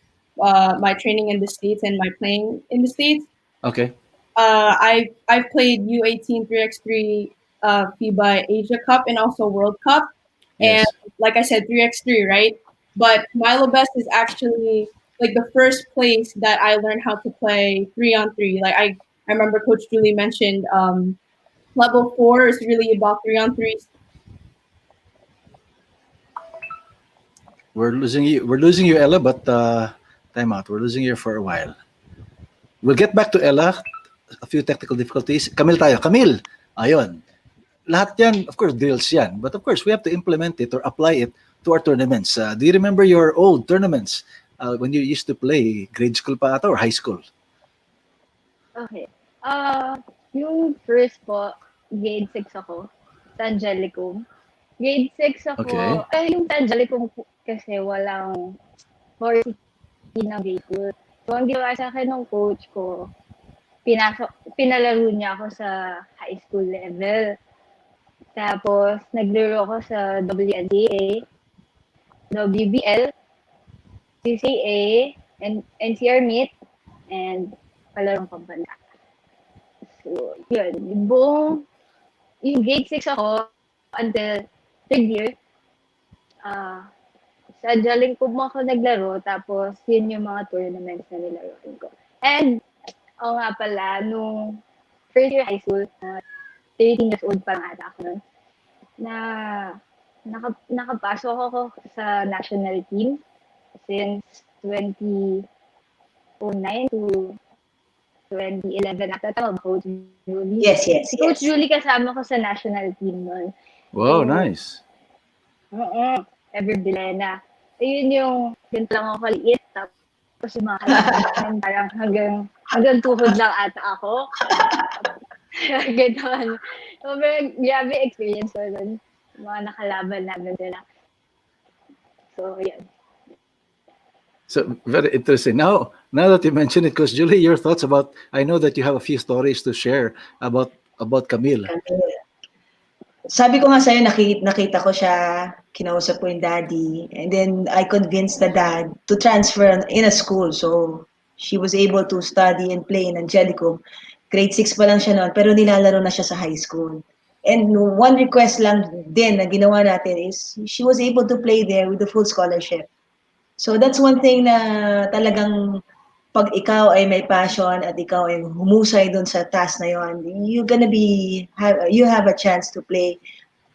[SPEAKER 12] my training in the states and my playing in the states,
[SPEAKER 10] Okay.
[SPEAKER 12] I've played U18 3x3 FIBA Asia Cup and also World Cup, and
[SPEAKER 10] Yes.
[SPEAKER 12] like I said, 3x3, right? But Milo Best is actually like the first place that I learned how to play 3-on-3. Like I remember Coach Julie mentioned level 4 is really about 3-on-3s.
[SPEAKER 10] We're losing you. We're losing you, Ella. But time out. We're losing you for a while. We'll get back to Ella. A few technical difficulties. Camille tayo. Camille. Ayun. Lahat yan, of course, drills yan. But of course, we have to implement it or apply it to our tournaments. Do you remember your old tournaments when you used to play grade school pa ata or high school?
[SPEAKER 13] Okay. Yung first po, grade 6 ako, sa Angelicum. Grade 6 ako,
[SPEAKER 10] Okay.
[SPEAKER 13] yung sa Angelicum kasi walang varsity na grade school. So, ang ginawa sa akin ng coach ko, pinalaro niya ako sa high school level. Tapos, naglaro ako sa WNCAA, WBL, CCA, and NCR Meet, and palarong pambansa. So, yun. Yung grade 6 ako until 3rd year, sa Angelicum ako naglaro, tapos yun yung mga tournaments na nilaruin ko. And, nga pala, nung first year high school, 13 years old pa lang ata ako nun, na nakapasok ako sa national team since 2009 to 2011 ata. Tama ba, Coach Julie?
[SPEAKER 11] Yes.
[SPEAKER 13] Si Coach Julie kasama ko sa national team nun.
[SPEAKER 10] Wow,
[SPEAKER 13] So,
[SPEAKER 10] nice.
[SPEAKER 13] Ever Bilena. Ayun yung, yun lang ako kaliit. Tapos yung mga kalaban, parang hanggang tuhod lang ata ako. Ganon. So, grabe experience ko nun. Mga nakalaban namin nila. So, yun.
[SPEAKER 10] So very interesting. Now that you mention it, Coach Julie, your thoughts about? I know that you have a few stories to share about Camille.
[SPEAKER 11] Sabi ko nga sa'yo, nakita ko siya, kinausap ko yung daddy, and then I convinced the dad to transfer in a school. So, she was able to study and play in Angelicum. Grade 6 pa lang siya noon, pero nilalaro na siya sa high school. And one request lang din na ginawa natin is, she was able to play there with the full scholarship. So, that's one thing na talagang pag ikaw ay may passion at ikaw ay humusay dun sa task na yon, you have a chance to play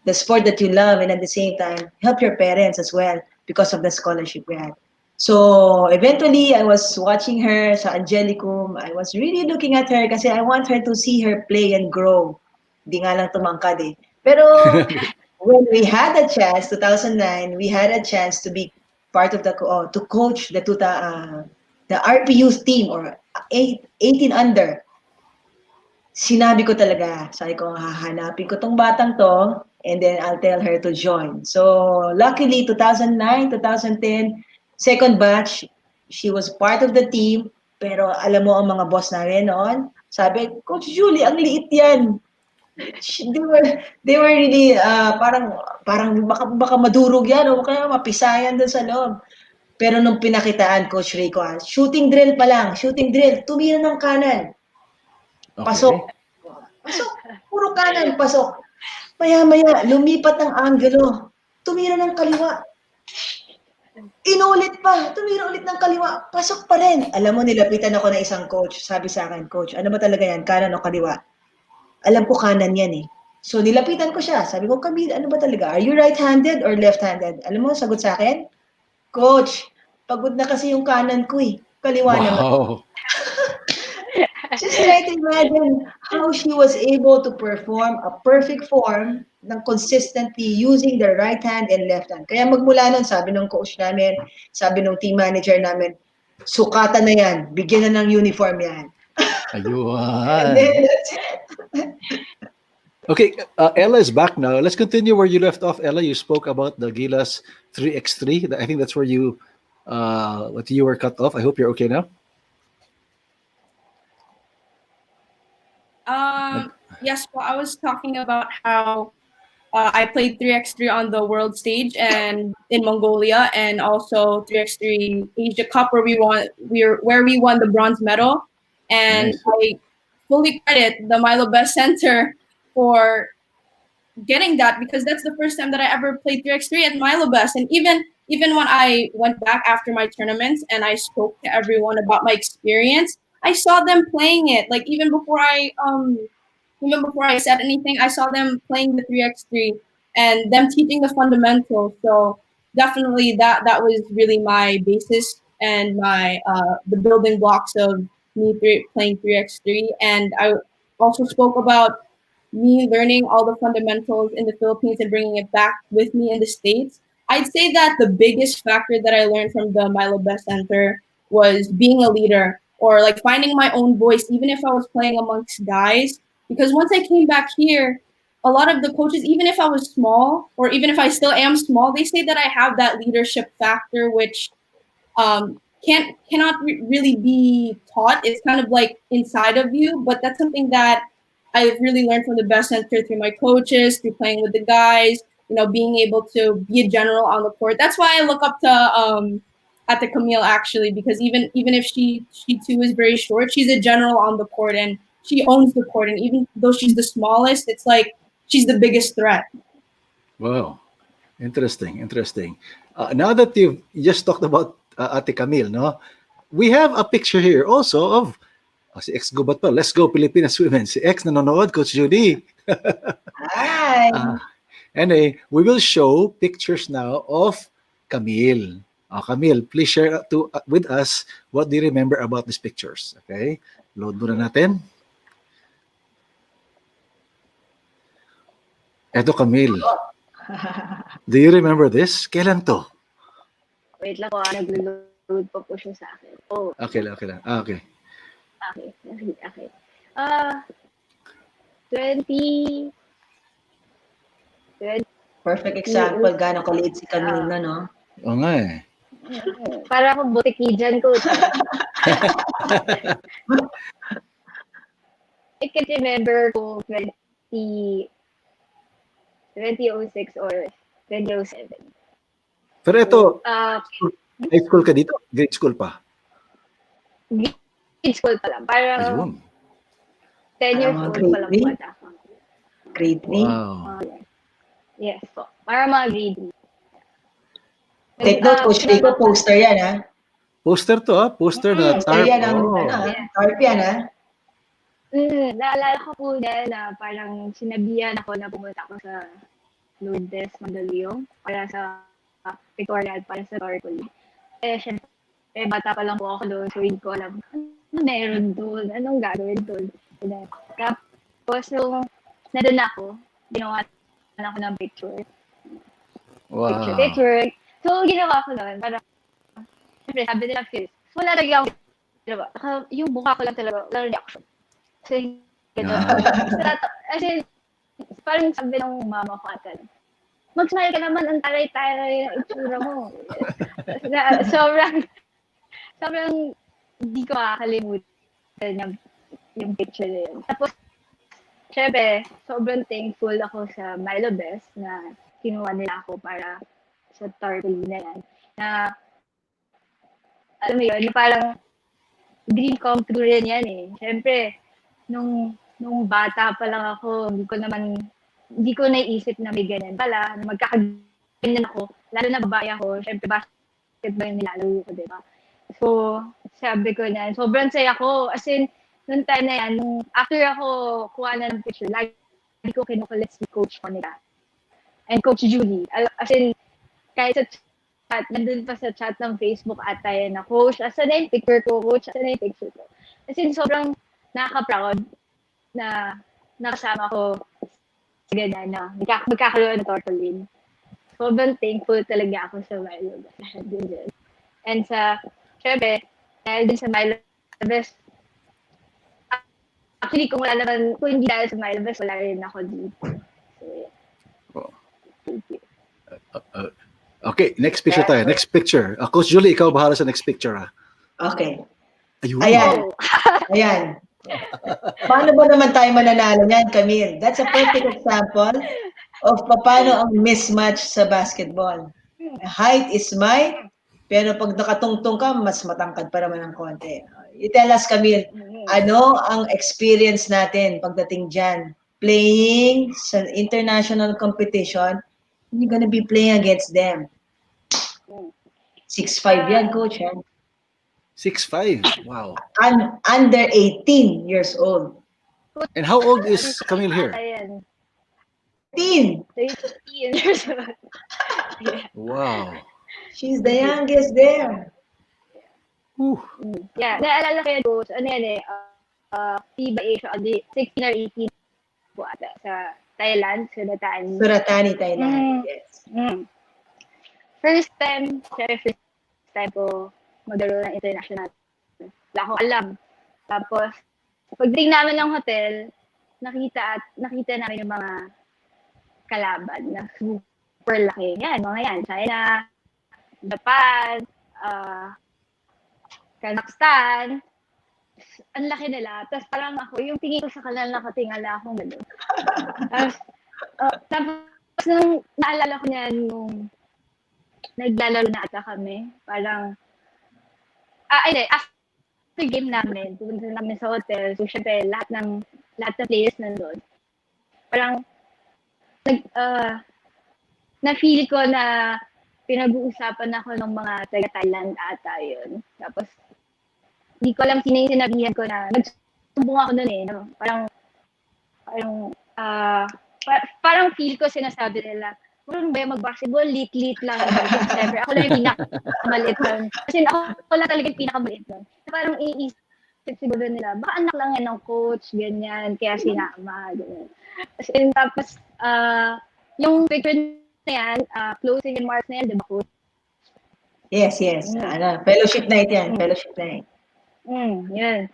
[SPEAKER 11] the sport that you love, and at the same time help your parents as well because of the scholarship we had. So eventually I was watching her sa Angelicum. I was really looking at her kasi I want her to see her play and grow. Di nga lang tumangkad eh. Pero when we had a chance, 2009, we had a chance to be part of to coach the RPU team or 18 under. Sinabi ko talaga, sabi ko, hahanapin ko tong batang to, and then I'll tell her to join. So, luckily, 2009, 2010, second batch, she was part of the team, pero alam mo ang mga boss namin noon, sabi, Coach Julie, ang liit yan. They were really, parang baka madurog yan, o kaya mapisayan doon sa loob. Pero nung pinakitaan, Coach Rico, shooting drill pa lang, tumira ng kanan. Pasok. Puro kanan, pasok. Maya-maya, lumipat ng angulo. Tumira ng kaliwa. Inulit pa, tumira ulit ng kaliwa. Pasok pa rin. Alam mo, nilapitan ako ng isang coach. Sabi sa akin, Coach, ano ba talaga yan? Kanan o kaliwa? Alam ko kanan yan eh. So, nilapitan ko siya. Sabi ko, Camille, ano ba talaga? Are you right-handed or left-handed? Alam mo, sagot sa akin, Coach, pagod na kasi yung kanan ko eh. Kaliwa naman. Just try to imagine how she was able to perform a perfect form ng consistently using the right hand and left hand. Kaya magmula nun, sabi ng coach namin, sabi ng team manager namin, sukatan na yan, bigyan na ng uniform yan.
[SPEAKER 10] Ayun.
[SPEAKER 11] And then, that's it.
[SPEAKER 10] Okay, Ella is back now. Let's continue where you left off, Ella. You spoke about the Gilas 3x3. I think that's where you were cut off. I hope you're okay now.
[SPEAKER 12] Yes, well, I was talking about how I played 3x3 on the world stage and in Mongolia, and also 3x3 Asia Cup where we won the bronze medal. And
[SPEAKER 10] Nice.
[SPEAKER 12] I fully credit the Milo Best Center for getting that, because that's the first time that I ever played 3x3 at Milo Best. And even when I went back after my tournaments and I spoke to everyone about my experience, I saw them playing it. Like even before I said anything, I saw them playing the 3x3 and them teaching the fundamentals. So definitely that was really my basis and my the building blocks of playing 3x3. And I also spoke about me learning all the fundamentals in the Philippines and bringing it back with me in the States. I'd say that the biggest factor that I learned from the Milo Best Center was being a leader, or like finding my own voice, even if I was playing amongst guys. Because once I came back here, a lot of the coaches, even if I was small, or even if I still am small, they say that I have that leadership factor, which cannot really be taught. It's kind of like inside of you, but that's something that I've really learned from the Best Center through my coaches, through playing with the guys. Being able to be a general on the court. That's why I look up to at the Camille, actually, because even if she too is very short, she's a general on the court and she owns the court. And even though she's the smallest, it's like she's the biggest threat.
[SPEAKER 10] Wow. Interesting. Now that you've just talked about Ate Camille, no? We have a picture here also of si ex Gubat pa. Let's go Pilipinas Women. Si ex nanonood, Coach Judy.
[SPEAKER 11] Hi.
[SPEAKER 10] Anyway, we will show pictures now of Camille. Camille, please share with us what do you remember about these pictures. Okay? Load muna natin. Eto, Camille. Do you remember this? Kailan to?
[SPEAKER 13] Wait lang po, nag-load pa po siya sa akin. Oh.
[SPEAKER 10] Okay lang. Okay.
[SPEAKER 13] Okay. 20...
[SPEAKER 11] Perfect example, gano'ng kaliit si Camille na, no?
[SPEAKER 10] Oo nga eh.
[SPEAKER 13] Para akong butikijan ko. I can remember kung 2006 or 2007.
[SPEAKER 10] Pero ito, high school ka dito? Grade school pa?
[SPEAKER 13] Grade school pa lang. Parang
[SPEAKER 10] Ayun.
[SPEAKER 13] 10 years old pa lang bata ako.
[SPEAKER 11] Grade 3?
[SPEAKER 10] Wow.
[SPEAKER 13] Yes po. Parang mga grade 3.
[SPEAKER 11] Take note, Coach Rico, poster yan, ha?
[SPEAKER 10] Poster to, ha? Poster na
[SPEAKER 11] Poster
[SPEAKER 10] tarp.
[SPEAKER 11] yan, tarp yan, ha?
[SPEAKER 13] Naalala ko po na parang sinabihan ako na pumunta ako sa Lourdes, Mandaluyong para sa pictorial, para sa Torcoli. Syempre, bata pa lang po ako doon, so hindi ko alam, ano meron doon, anong gagawin doon. Tapos, nung nandun ako, ginawa ako ng picture.
[SPEAKER 10] Wow.
[SPEAKER 13] Picture. So, ginawa ko doon, parang, syempre, sabi nila, Phil, so wala talaga akong ginawa. Yung mukha ko lang talaga, wala reaction. So, as in, parang sabi ng mama ko atan, mag-smile ka naman, ang taray-taray ng itsura mo. Sobrang hindi ko makakalimutan yung picture na yun. Tapos, syempre, sobrang thankful ako sa Milo Best na kinuha nila ako para sa Torcoli na yan. Na, alam mo yun, parang dream come true rin yan eh. Syempre, nung bata pa lang ako, hindi ko naisip na may ganyan pala, na magkakaganyan ako, lalo na babae ako, syempre basketball yung nilalaro ko, diba? So, sabi ko na, sobrang saya ko, as in, nung time na yan, after ako kuha na ng picture, lagi ko kinukulit si Coach Monica and Coach Julie. As in, kahit sa chat, nandun pa sa chat ng Facebook ata yan na, Coach, asan na yung picture ko, Coach, asan na yung picture ko. As in, sobrang nakaka-proud na nakasama ko sa ganyan na magkakaroon ng Tortolin. Sobrang thankful talaga ako sa Milo Best. And sa, syempre, dahil din sa Milo Best, Actually, kung hindi dahil sa Milo Best, wala rin ako dito. So, yeah.
[SPEAKER 10] Oh. Okay, next picture tayo. Next picture. Coach Julie, ikaw bahala sa next picture.
[SPEAKER 11] Okay.
[SPEAKER 10] Ayun.
[SPEAKER 11] Ayan. Ayan. Paano ba naman tayo mananalo niyan, Camille? That's a perfect example of paano ang mismatch sa basketball. Height is might, pero pag nakatungtong ka, mas matangkad pa naman ng konti. You tell us, Camille, ano ang experience natin pagdating dyan? Playing sa international competition, you're gonna be playing against them. 6'5" yan, coach.
[SPEAKER 10] 6'5". Wow.
[SPEAKER 11] Under 18 years old.
[SPEAKER 10] And how old is Camille here?
[SPEAKER 11] 13.
[SPEAKER 13] 13 years old.
[SPEAKER 10] Wow.
[SPEAKER 11] She's the youngest there.
[SPEAKER 13] Yeah, naalala ko yan, coach. Ano yan eh, FIBA Asia, 16 or 18 po ata sa Thailand, Suratani.
[SPEAKER 11] Suratani, Thailand. Yes.
[SPEAKER 13] First time ko maglaro ng international. Wala akong alam. Tapos, pagdating namin ng hotel, nakita namin yung mga kalaban na super laki. Yan, mga yan. China, Japan, Kazakhstan. Ang laki nila. Tapos parang ako, yung tingin ko sa kanila, nakatingala akong gano'n. Tapos nung naalala ko niyan nung naglalaro na ata kami, parang, after game namin, pupunta namin sa hotel, so syempre lahat ng players nandun. Parang, na-feel ko na pinag-uusapan ako ng mga taga-Thailand ata yun. Tapos, hindi ko alam sino yung sinabihan ko na nagsumbong ako nun eh. No? Parang feel ko sinasabi nila, parang ba mag-basketball, lit-lit lang. Siyempre, ako lang yung pinakamaliit nun. Kasi ako lang talaga yung pinakamaliit nun. Parang iisip siguro nila, baka anak lang yan ng coach, ganyan, kaya sinama, ganyan. Tapos, yung picture na yan, closing remarks na yan, di ba, coach?
[SPEAKER 11] Yes. Fellowship night yan. Fellowship night.
[SPEAKER 13] Yun.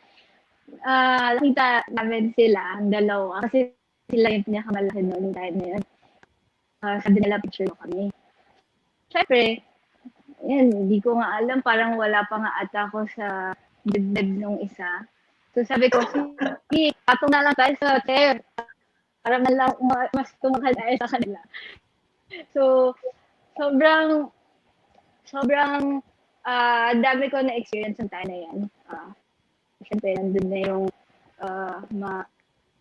[SPEAKER 13] Nakita namin sila, ang dalawa, kasi sila yung pinakamalaki noon time na yun. Sabi nila, picture mo kami. Siyempre, yan, hindi ko nga alam, parang wala pa nga ata ako sa dibdib nung isa. So sabi ko, sige, patong na lang tayo sa chair. Para man lang mas tumakal tayo sa kanila. So, sobrang dami ko na experience ng tayo na yan. Siyempre, nandun na yung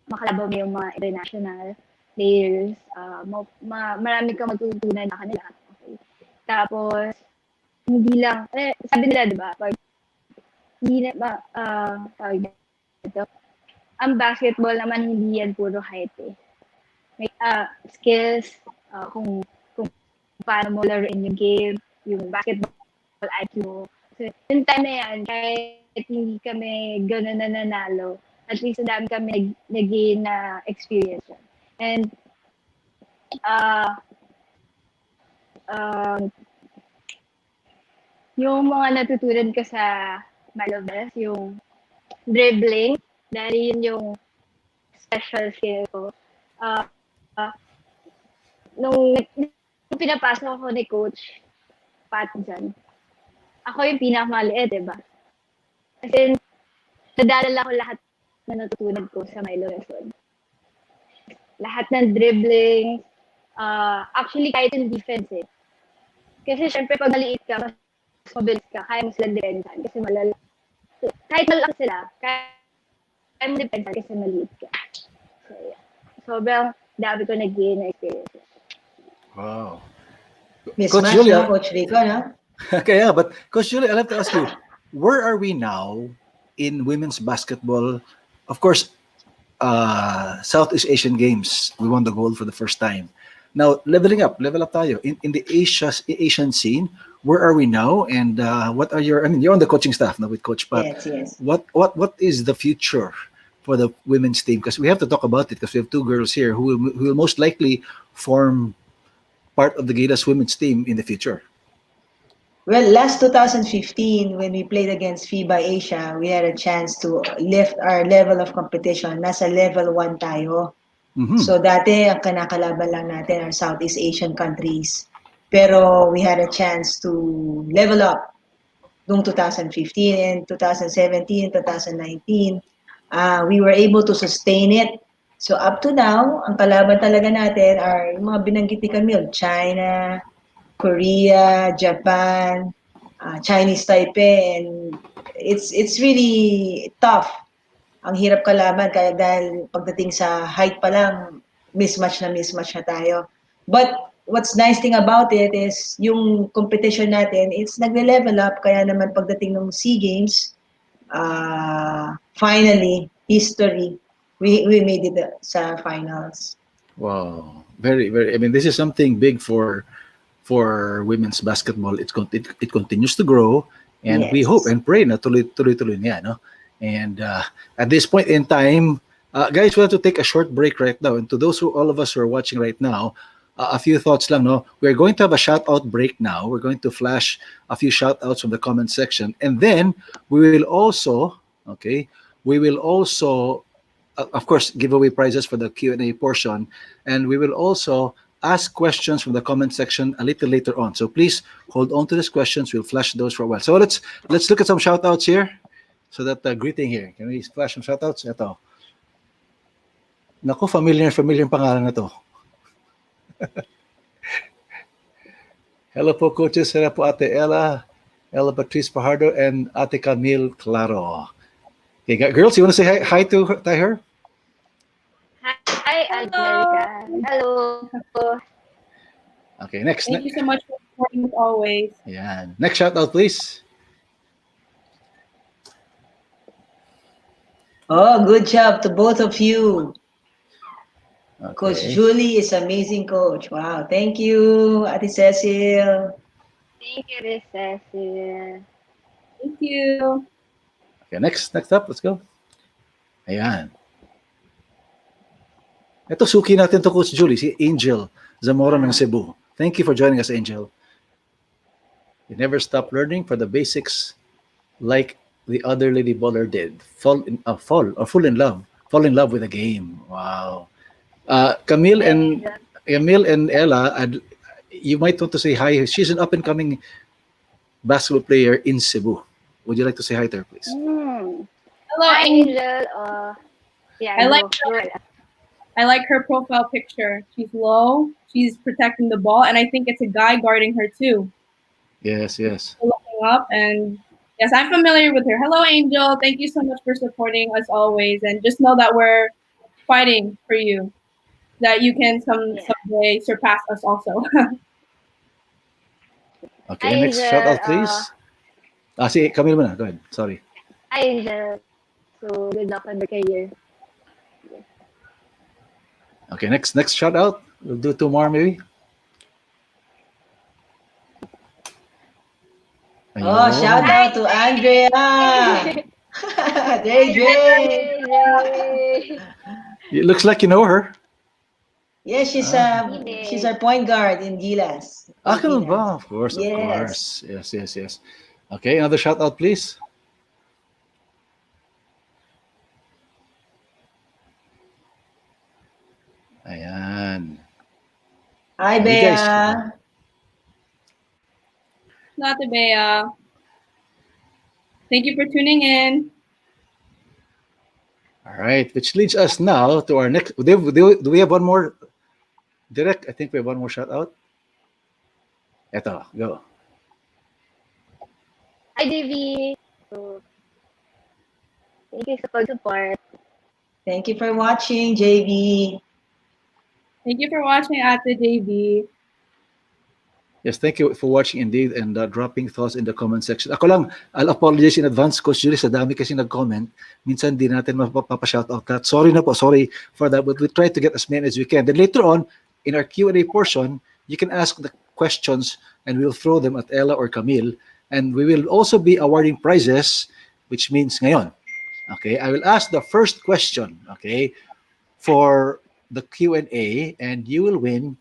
[SPEAKER 13] makalabaw mo yung mga international players. Marami kang matutunan sa kanila. Okay. Tapos, hindi lang, sabi nila, di ba, pag hindi na, ang basketball naman hindi yan puro height eh. May skills, kung paano mo laruin yung game, yung basketball IQ mo. So, yung time na yan, kahit hindi kami gano'n na nanalo, at least ang dami kami nag-gain na experience. And, yung mga natutunan ko sa Malobes, yung dribbling, dahil yun yung special skill ko. Nung pinapasok ako ni Coach Pat dyan, ako yung pinakamaliit, diba? Kasi nadalala ko lahat na natutunan ko sa Milo Lesson. Lahat ng dribbling, actually kahit yung defense eh. Kasi syempre pag maliit ka, mas mabilis ka, kaya mo sila depensan kasi malala. Kahit malaki sila, kaya mo depensan kasi maliit ka. So yeah. Sobrang dami ko nag-gain na experience.
[SPEAKER 10] Wow.
[SPEAKER 11] Coach Julia, Coach Rico, no?
[SPEAKER 10] Kaya, but Coach Julia, I'd like to ask you, where are we now in women's basketball? Of course, Southeast Asian Games, we won the gold for the first time. Now, level up tayo. In the Asian scene, where are we now? And what are your, you're on the coaching staff now with Coach Pat.
[SPEAKER 11] Yes.
[SPEAKER 10] What is the future for the women's team? Because we have to talk about it because we have two girls here who will most likely form part of the GIDA's women's team in the future.
[SPEAKER 11] Well, last 2015, when we played against FIBA Asia, we had a chance to lift our level of competition. Nasa level 1 tayo.
[SPEAKER 10] Mhm.
[SPEAKER 11] So dati, ang kinakalaban lang natin are Southeast Asian countries. Pero we had a chance to level up noong 2015 and 2017, 2019. We were able to sustain it. So up to now, ang kalaban talaga natin are yung mga binanggit ni Camille, China, Korea, Japan, Chinese Taipei, and it's really tough. Ang hirap kalaban kaya dahil pagdating sa height pa lang, mismatch na tayo. But what's nice thing about it is yung competition natin, it's nagle-level up kaya naman pagdating ng SEA Games, finally, history, we made it sa finals.
[SPEAKER 10] Wow, very, very. I mean, this is something big for women's basketball. It continues to grow, and we
[SPEAKER 11] Yes.
[SPEAKER 10] hope and pray na tuloy niya, no? And at this point in time, guys, we have to take a short break right now. And to those all of us who are watching right now, a few thoughts lang, no? We're going to have a shout out break now. We're going to flash a few shout outs from the comment section, and then we will also, of course, give away prizes for the Q&A portion, and we will also ask questions from the comment section a little later on. So please hold on to these questions. We'll flash those for a while. So let's look at some shout outs here. So that greeting here. Can we flash some shout outs? Ito. Naku, familiar yung pangalan na to. Hello po, coaches. Hello po, Ate Ella Patrice Fajardo, and Ate Camille Claro. Okay, girls, you want to say hi to her?
[SPEAKER 13] Hi, Angelica. Hello.
[SPEAKER 10] Okay, next.
[SPEAKER 12] Thank you so much for supporting as always.
[SPEAKER 10] Yeah. Next shout out, please.
[SPEAKER 11] Oh, good job to both of you.
[SPEAKER 10] Okay.
[SPEAKER 11] Coach Julie is amazing coach. Wow, thank you, Ate Cecil.
[SPEAKER 13] Thank you, Cecil.
[SPEAKER 12] Thank you.
[SPEAKER 10] Okay, next up, let's go. Ayan. Ito, suki natin to, Coach Julie, si Angel Zamora ng Cebu. Thank you for joining us, Angel. You never stop learning for the basics like the other lady baller did. Fall in love with the game. Wow. Camille and Ella, you might want to say hi. She's an up-and-coming basketball player in Cebu. Would you like to say hi to her, please?
[SPEAKER 12] Hello,
[SPEAKER 13] Hi,
[SPEAKER 12] Angel.
[SPEAKER 13] Angel. Yeah,
[SPEAKER 12] I like her profile picture. She's low. She's protecting the ball, and I think it's a guy guarding her too.
[SPEAKER 10] Yes.
[SPEAKER 12] Looking up, and yes, I'm familiar with her. Hello, Angel. Thank you so much for supporting us always, and just know that we're fighting for you, that you can someday surpass us also.
[SPEAKER 10] Okay,
[SPEAKER 13] Hi,
[SPEAKER 10] next
[SPEAKER 13] Angel.
[SPEAKER 10] shout out, please. Si Camille muna. Go ahead. Sorry.
[SPEAKER 13] Hi, Angel. So, good luck on the career.
[SPEAKER 10] Okay, next shout out. We'll do two more maybe.
[SPEAKER 11] Oh, shout out to Andrea. Dre.
[SPEAKER 10] It looks like you know her.
[SPEAKER 11] Yeah, she's our point guard in Gilas.
[SPEAKER 10] Ganun ba? Of course. Yes. Okay, another shout out, please. Ayan.
[SPEAKER 11] Hi,
[SPEAKER 10] You
[SPEAKER 11] Bea.
[SPEAKER 10] guys-
[SPEAKER 12] Not Bea. Thank you for tuning in.
[SPEAKER 10] All right, which leads us now to our next. Do we have one more? Direct, I think we have one more shout out. Eto, go.
[SPEAKER 13] Hi, JV. So, thank you for support.
[SPEAKER 11] Thank you for watching, JV.
[SPEAKER 12] Thank you for watching at the JV.
[SPEAKER 10] Yes, thank you for watching indeed and dropping thoughts in the comment section. Ako lang, I'll apologize in advance, Coach Julie, sa dami kasi nag-comment. Minsan di natin mapapa-shoutout that. Sorry for that, but we try to get as many as we can. Then later on, in our Q&A portion, you can ask the questions and we'll throw them at Ella or Camille. And we will also be awarding prizes, which means ngayon. Okay, I will ask the first question, okay, for the Q&A, and you will win.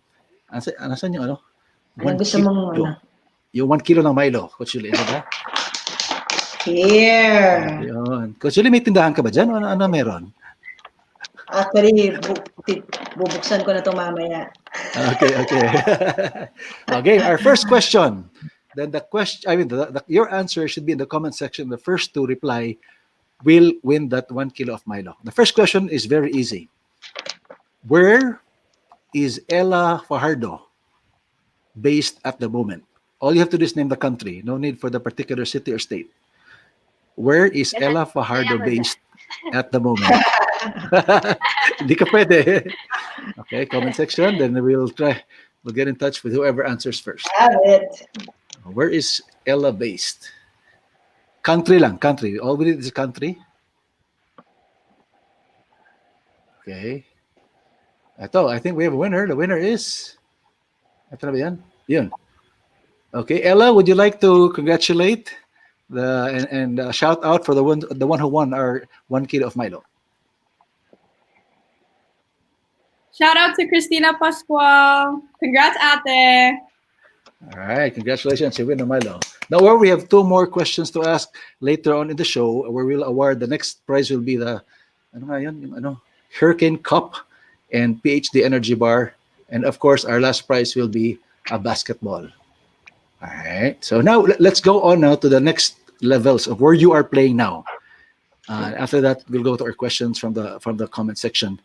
[SPEAKER 10] Nasaan yung ano?
[SPEAKER 11] Anong gusto mong ano?
[SPEAKER 10] Yung 1 kilo ng Milo, Coach Julie, ano ba?
[SPEAKER 11] Here.
[SPEAKER 10] Yun. Coach Julie, may tindahan ka ba dyan? Ano meron?
[SPEAKER 11] Actually, bubuksan ko na to mamaya.
[SPEAKER 10] Okay. Okay, our first question. Then your answer should be in the comment section. The first to reply will win that 1 kilo of Milo. The first question is very easy. Where is Ella Fajardo based at the moment? All you have to do is name the country. No need for the particular city or state. Where is Ella Fajardo based at the moment? Hindi ka pwede. Okay, comment section. Then we'll get in touch with whoever answers first.
[SPEAKER 11] Have it.
[SPEAKER 10] Where is Ella based? Country lang, country. All we need is country. Okay. Ito, I think we have a winner. The winner is... Ito na ba yan? Yun. Okay, Ella, would you like to congratulate and shout out for the one who won our 1 kilo of Milo?
[SPEAKER 12] Shout out to Christina Pascual. Congrats, ate.
[SPEAKER 10] All right, congratulations, you win the Milo. Now, we have 2 more questions to ask later on in the show, where we'll award the next prize will be the Hurricane Cup and PhD Energy Bar, and of course, our last prize will be a basketball. All right, so now let's go on now to the next levels of where you are playing now. After that, we'll go to our questions from the comment section.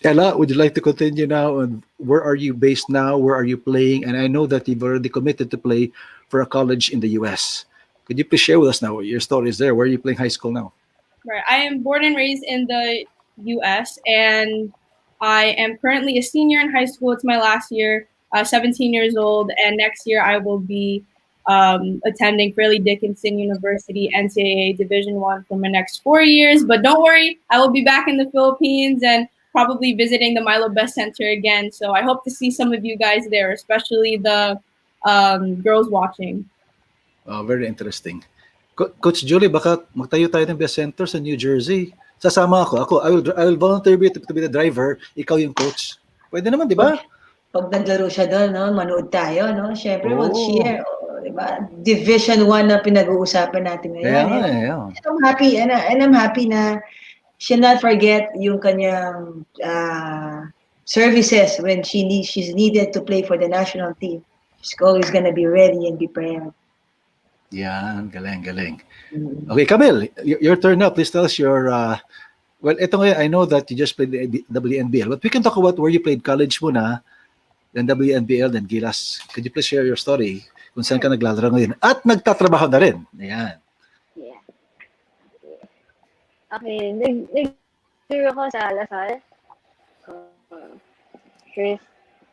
[SPEAKER 10] Ella, would you like to continue now? And where are you based now? Where are you playing? And I know that you've already committed to play for a college in the U.S. Could you please share with us now your stories there? Where are you playing high school now?
[SPEAKER 12] Right. I am born and raised in the U.S. and I am currently a senior in high school. It's my last year, 17 years old, and next year I will be attending Fairleigh Dickinson University NCAA Division I for my next 4 years. But don't worry, I will be back in the Philippines and probably visiting the Milo Best Center again. So I hope to see some of you guys there, especially the girls watching.
[SPEAKER 10] Oh, very interesting. Coach Julie, baka magtayo tayo ng Best Center sa New Jersey. Sasama ako. I will volunteer to be the driver. Ikaw yung coach. Pwede naman, di ba?
[SPEAKER 11] Pag naglaro siya doon, no, manood tayo, no? Siyempre, we'll cheer. Di ba? Division 1 na pinag-uusapan natin ngayon.
[SPEAKER 10] Yeah.
[SPEAKER 11] And I'm happy na she'll not forget yung kanyang services when she's needed to play for the national team. She's always gonna be ready and be prepared.
[SPEAKER 10] Yan, galing. Okay, Camille, your turn now. Please tell us your... well, ito ngayon, I know that you just played the WNBL, but we can talk about where you played college muna, then WNBL, then Gilas. Could you please share your story kung saan ka naglalaro ngayon? At nagtatrabaho na rin. Ayan.
[SPEAKER 13] Yeah. Okay, nag-tour ako sa Lasal.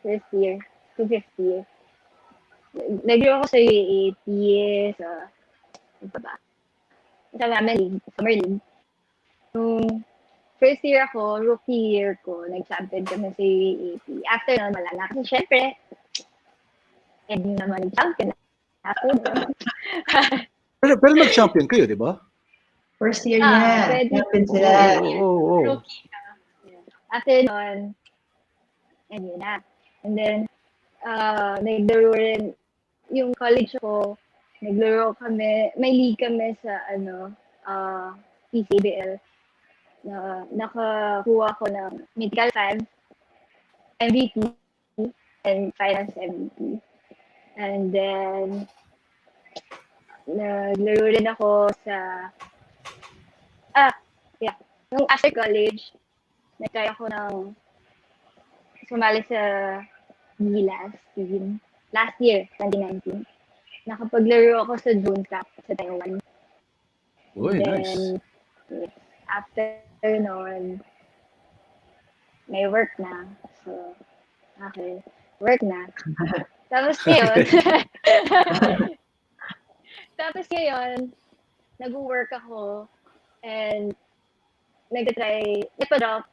[SPEAKER 13] First year to 5th year. Nag-tour ako sa UAAP, sa namin league, summer league. Nung first year ako, rookie year ko, nag-champion kami sa UAAP. After nun, wala na. Kasi syempre, hindi naman nag-champion ako.
[SPEAKER 10] Pero nag-champion kayo, di ba?
[SPEAKER 11] First year niya. Champion sila.
[SPEAKER 13] Rookie ka. After nun, and yun na. And then, naglaro rin, yung college ko, naglaro kami, may league kami sa, PCBL. Nakakuha ko ng Mythical 5, MVP, and Finance MVP. And then, naglaro rin ako sa, nung after college, nagtry ako ng sumali sa Gilas team. Last year, 2019. Nakapaglaro ako sa June Cup sa Taiwan.
[SPEAKER 10] Uy,
[SPEAKER 13] then,
[SPEAKER 10] nice.
[SPEAKER 13] After noon, may work na. So, okay, work na. Tapos ngayon, nag-work ako and nagpa-draft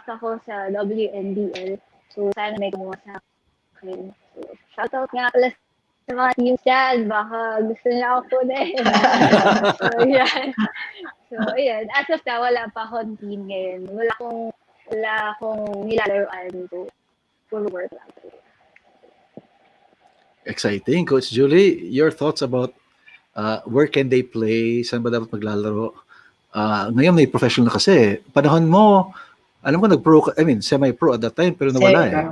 [SPEAKER 13] ako sa WNBL. So, sana may kumuha sa akin. So, shoutout nga pala sa mga teams dyan. Baka gusto niya ako kunin. So, yan. So, ayan. As of now, wala pa akong team ngayon. Wala akong nilalaroan. So, full work lang.
[SPEAKER 10] Exciting. Coach Julie, your thoughts about where can they play? Saan ba dapat maglalaro? Ngayon may professional na kasi. Panahon mo, alam ko nag-pro, I mean, semi-pro at that time, pero nawala eh.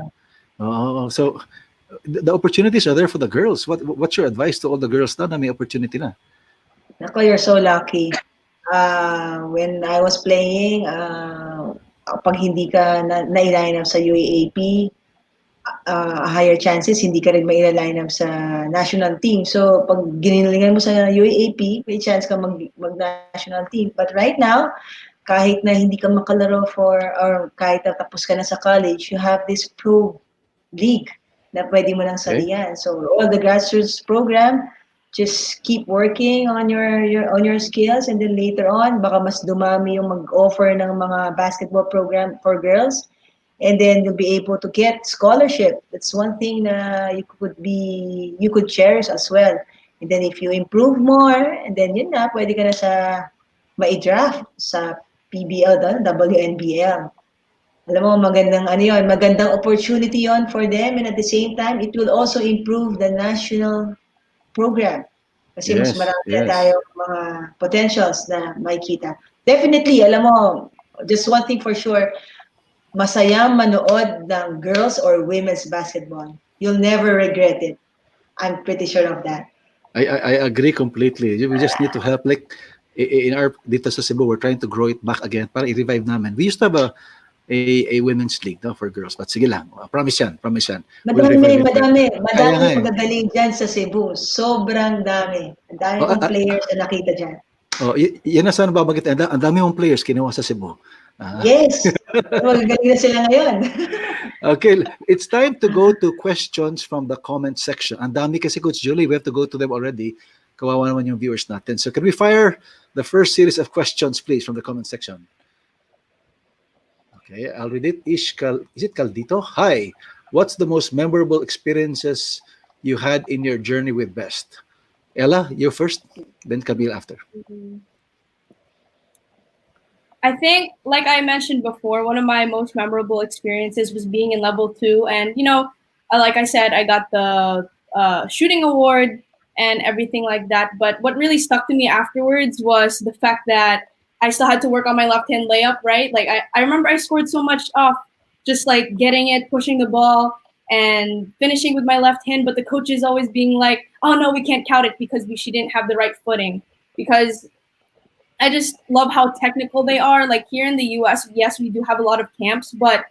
[SPEAKER 10] So, the opportunities are there for the girls. What's your advice to all the girls na may opportunity na?
[SPEAKER 11] Nako, you're so lucky. When I was playing, pag hindi ka na-line up sa UAAP, higher chances hindi ka rin mai-line up sa national team. So, pag ginilingan mo sa UAAP, may chance ka mag-national team. But right now, kahit na hindi ka makalaro or kahit na tapos ka na sa college, you have this pro league na pwede mo lang salihan. So, all the grassroots program, just keep working on your skills, and then later on, baka mas dumami yung mag-offer ng mga basketball program for girls. And then you'll be able to get scholarship. That's one thing you could cherish as well. And then if you improve more, and then yun na, pwede ka na sa mai-draft sa PBL, WNBL. Alam mo, magandang opportunity yon for them, and at the same time, it will also improve the national program. Kasi mas marami tayo mga potentials na makikita. Definitely, alam mo, just one thing for sure, masayang manood ng girls or women's basketball. You'll never regret it. I'm pretty sure of that.
[SPEAKER 10] I agree completely. We just need to help. Like in our dito sa Cebu, we're trying to grow it back again para i-revive namin. We used to have a women's league for girls. But sige lang, promise yan.
[SPEAKER 11] Madami magagaling dyan sa Cebu. Sobrang dami. Ang dami mong players na nakita dyan.
[SPEAKER 10] Yan na sana babagit. Ang dami mong players kinuha sa Cebu.
[SPEAKER 11] Yes. Magagaling na sila ngayon.
[SPEAKER 10] Okay, it's time to go to questions from the comment section. Ang dami kasi, Coach Julie, we have to go to them already. Kawawa naman yung viewers natin. So can we fire the first series of questions, please, from the comment section? Okay, I'll read it. Is it Caldito? Hi, what's the most memorable experiences you had in your journey with Best? Ella, you first, then Camille after.
[SPEAKER 12] I think, like I mentioned before, one of my most memorable experiences was being in level 2. And, like I said, I got the shooting award and everything like that. But what really stuck to me afterwards was the fact that I still had to work on my left-hand layup, right? Like, I remember I scored so much off just like getting it, pushing the ball, and finishing with my left hand. But the coach is always being like, oh, no, we can't count it because she didn't have the right footing. Because I just love how technical they are. Like here in the US, yes, we do have a lot of camps, but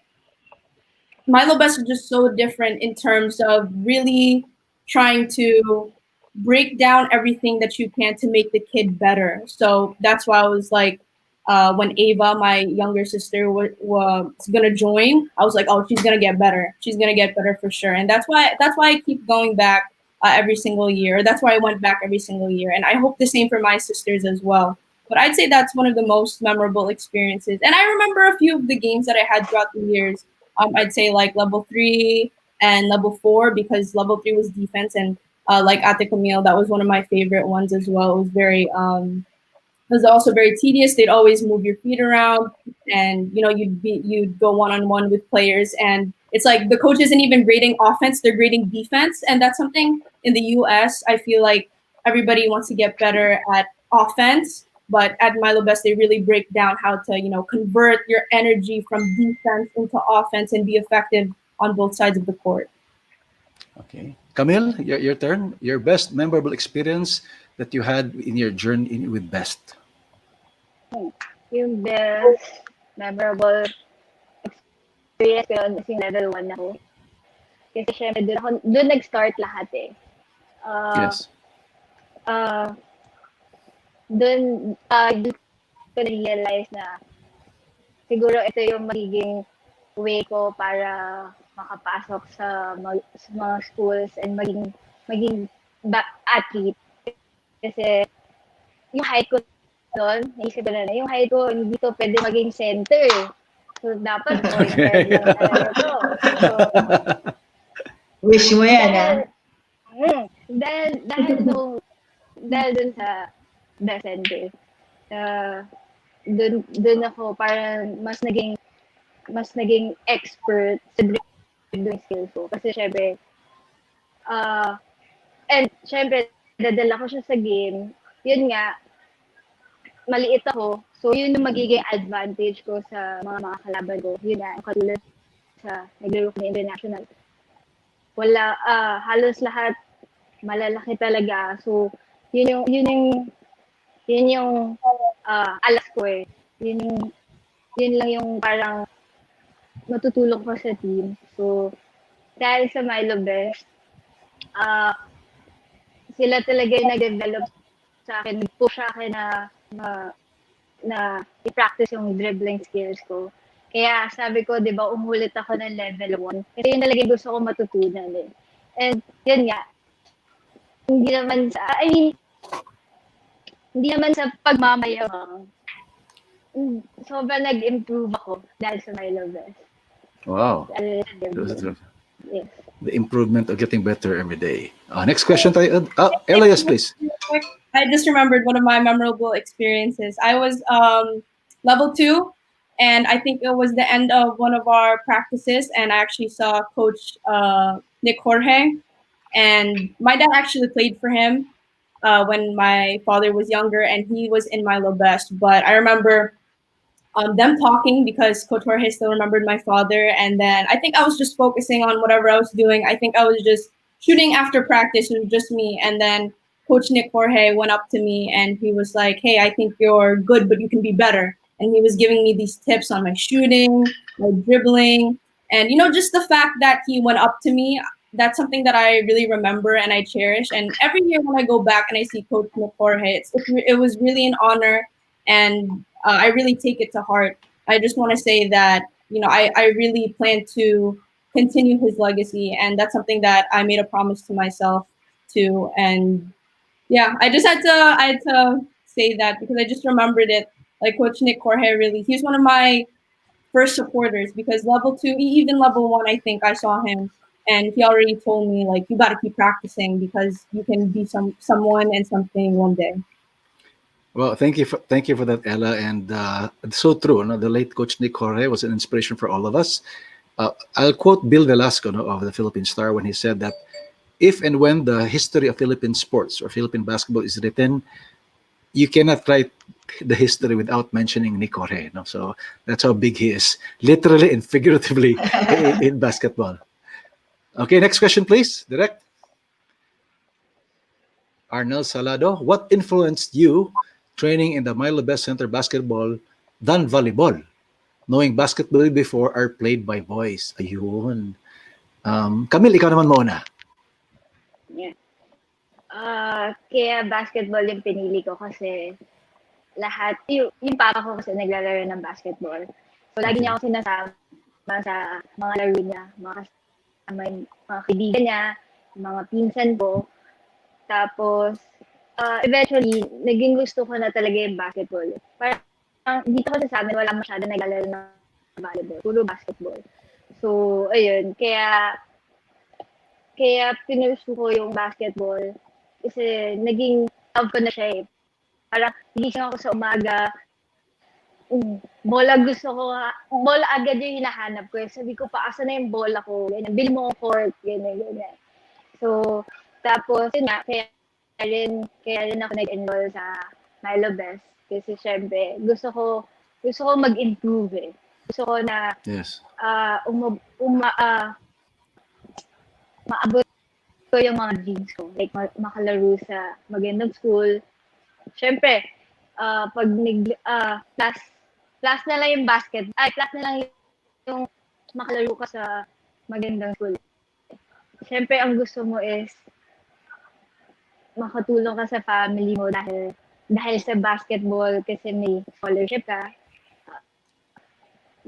[SPEAKER 12] Milo Best is just so different in terms of really trying to break down everything that you can to make the kid better. So that's why I was like, when Ava, my younger sister, was gonna join, I was like, oh, she's gonna get better. She's gonna get better for sure. And that's why I keep going back every single year. That's why I went back every single year. And I hope the same for my sisters as well. But I'd say that's one of the most memorable experiences. And I remember a few of the games that I had throughout the years. I'd say like level 3 and level 4, because level 3 was defense, and like Ate Camille, that was one of my favorite ones as well. It was it was also very tedious. They'd always move your feet around, and you'd go one-on-one with players, and it's like the coach isn't even grading offense, they're grading defense. And that's something in the US, I feel like everybody wants to get better at offense. But at Milo Best, they really break down how to, convert your energy from defense into offense and be effective on both sides of the court.
[SPEAKER 10] Okay. Camille, your turn. Your best memorable experience that you had in your journey with Best.
[SPEAKER 13] Yung best memorable experience ko yun is yung level 1 ako. Kasi syempre, doon nag-start lahat eh.
[SPEAKER 10] Yes.
[SPEAKER 13] Doon ko na-realize na siguro ito yung magiging way ko para makapasok sa mga schools and maging athlete. Kasi yung height ko doon, naisip ko na yung height ko, hindi to pwede maging center. So, dapat point guard lang talaga to. So,
[SPEAKER 11] wish mo yan, ha?
[SPEAKER 13] Dahil dun sa best center, dun ako parang mas naging expert sa dribbling skills ko. Kasi syempre, And syempre, dadala ko siya sa game. Yun nga, maliit ako. So, yun yung magiging advantage ko sa mga kalaban ko. Yun nga, katulad sa naglaro ko na international. Halos lahat malalaki talaga. So, yun yung alas ko eh. Yun lang yung parang matutulong ko sa team. So, dahil sa Milo Best, sila talaga yung nag-develop sa akin, nag-push sa akin na i-practice yung dribbling skills ko. Kaya sabi ko, di ba, umulit ako ng level 1. Kasi yun talaga yung gusto ko matutunan eh. And yun nga, hindi naman sa pagmamayabang, sobrang nag-improve ako dahil sa Milo Best.
[SPEAKER 10] Wow.
[SPEAKER 13] Yes.
[SPEAKER 10] The improvement of getting better every day. Next question tayo. Ella, yes, please.
[SPEAKER 12] I just remembered one of my memorable experiences. I was level 2, and I think it was the end of one of our practices, and I actually saw Coach Nick Jorge, and my dad actually played for him when my father was younger, and he was in Milo Best. But I remember them talking because Coach Jorge still remembered my father. And then I think I was just focusing on whatever I was doing. I think I was just shooting after practice. It was just me. And then Coach Nick Jorge went up to me and he was like, "Hey, I think you're good, but you can be better." And he was giving me these tips on my shooting, my dribbling. And, just the fact that he went up to me, that's something that I really remember and I cherish. And every year when I go back and I see Coach Nick Jorge, it was really an honor. And I really take it to heart. I just want to say that, I really plan to continue his legacy. And that's something that I made a promise to myself to. And yeah, I had to say that because I just remembered it. Like Coach Nick Jorge, really, he's one of my first supporters because level 2, even level 1, I think I saw him. And he already told me, like, you got to keep practicing because you can be someone and something one day.
[SPEAKER 10] Well, thank you for that, Ella, and it's so true. The late Coach Nick Jorge was an inspiration for all of us. I'll quote Bill Velasco of the Philippine Star when he said that if and when the history of Philippine sports or Philippine basketball is written, you cannot write the history without mentioning Nick Jorge. So that's how big he is, literally and figuratively in basketball. Okay, next question, please. Direct. Arnel Salado, what influenced you training in the Milo Best Center basketball than volleyball? Knowing basketball before are played by boys. Ayun. Camille, ikaw naman muna.
[SPEAKER 13] Yeah. Kaya basketball yung pinili ko kasi yung papa ko kasi naglalaro ng basketball. So, lagi niya ako sinasama sa mga laro niya, mga kaibigan niya, mga pinsan ko. Tapos, eventually, naging gusto ko na talaga yung basketball. Parang dito kasi sa amin, wala masyado naglalaro ng volleyball, puro basketball. So, ayun, kaya pinursu ko yung basketball kasi naging love ko na siya eh. Parang gising ako sa umaga, bola agad yung hinahanap ko. Sabi ko, asa na yung bola ko? Ganyan, bili mo ko court, ganyan. So, tapos, yun nga, kaya rin ako nag-enroll sa Milo Best. Kasi syempre, gusto ko mag-improve eh. Gusto ko na maabot ko yung mga dreams ko. Like, makalaro sa magandang school. Syempre, pag class na lang yung class na lang yung makalaro ka sa magandang school. Syempre, ang gusto mo is makatulong ka sa family mo dahil sa basketball kasi may scholarship ka.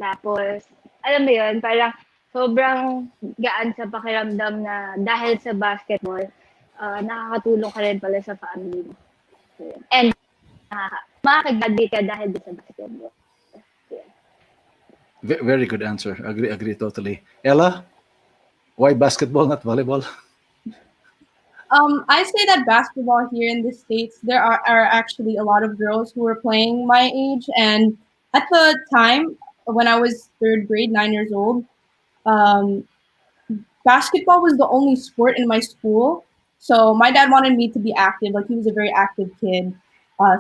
[SPEAKER 13] Tapos, alam mo yun, parang sobrang gaan sa pakiramdam na dahil sa basketball, nakakatulong ka rin pala sa family mo. And makakagraduate ka dahil sa basketball. Yeah.
[SPEAKER 10] Very good answer. Agree totally. Ella, why basketball, not volleyball?
[SPEAKER 12] I say that basketball here in the States, there are actually a lot of girls who are playing my age. And at the time, when I was 3rd grade, 9 years old, basketball was the only sport in my school So my dad wanted me to be active. Like he was a very active kid.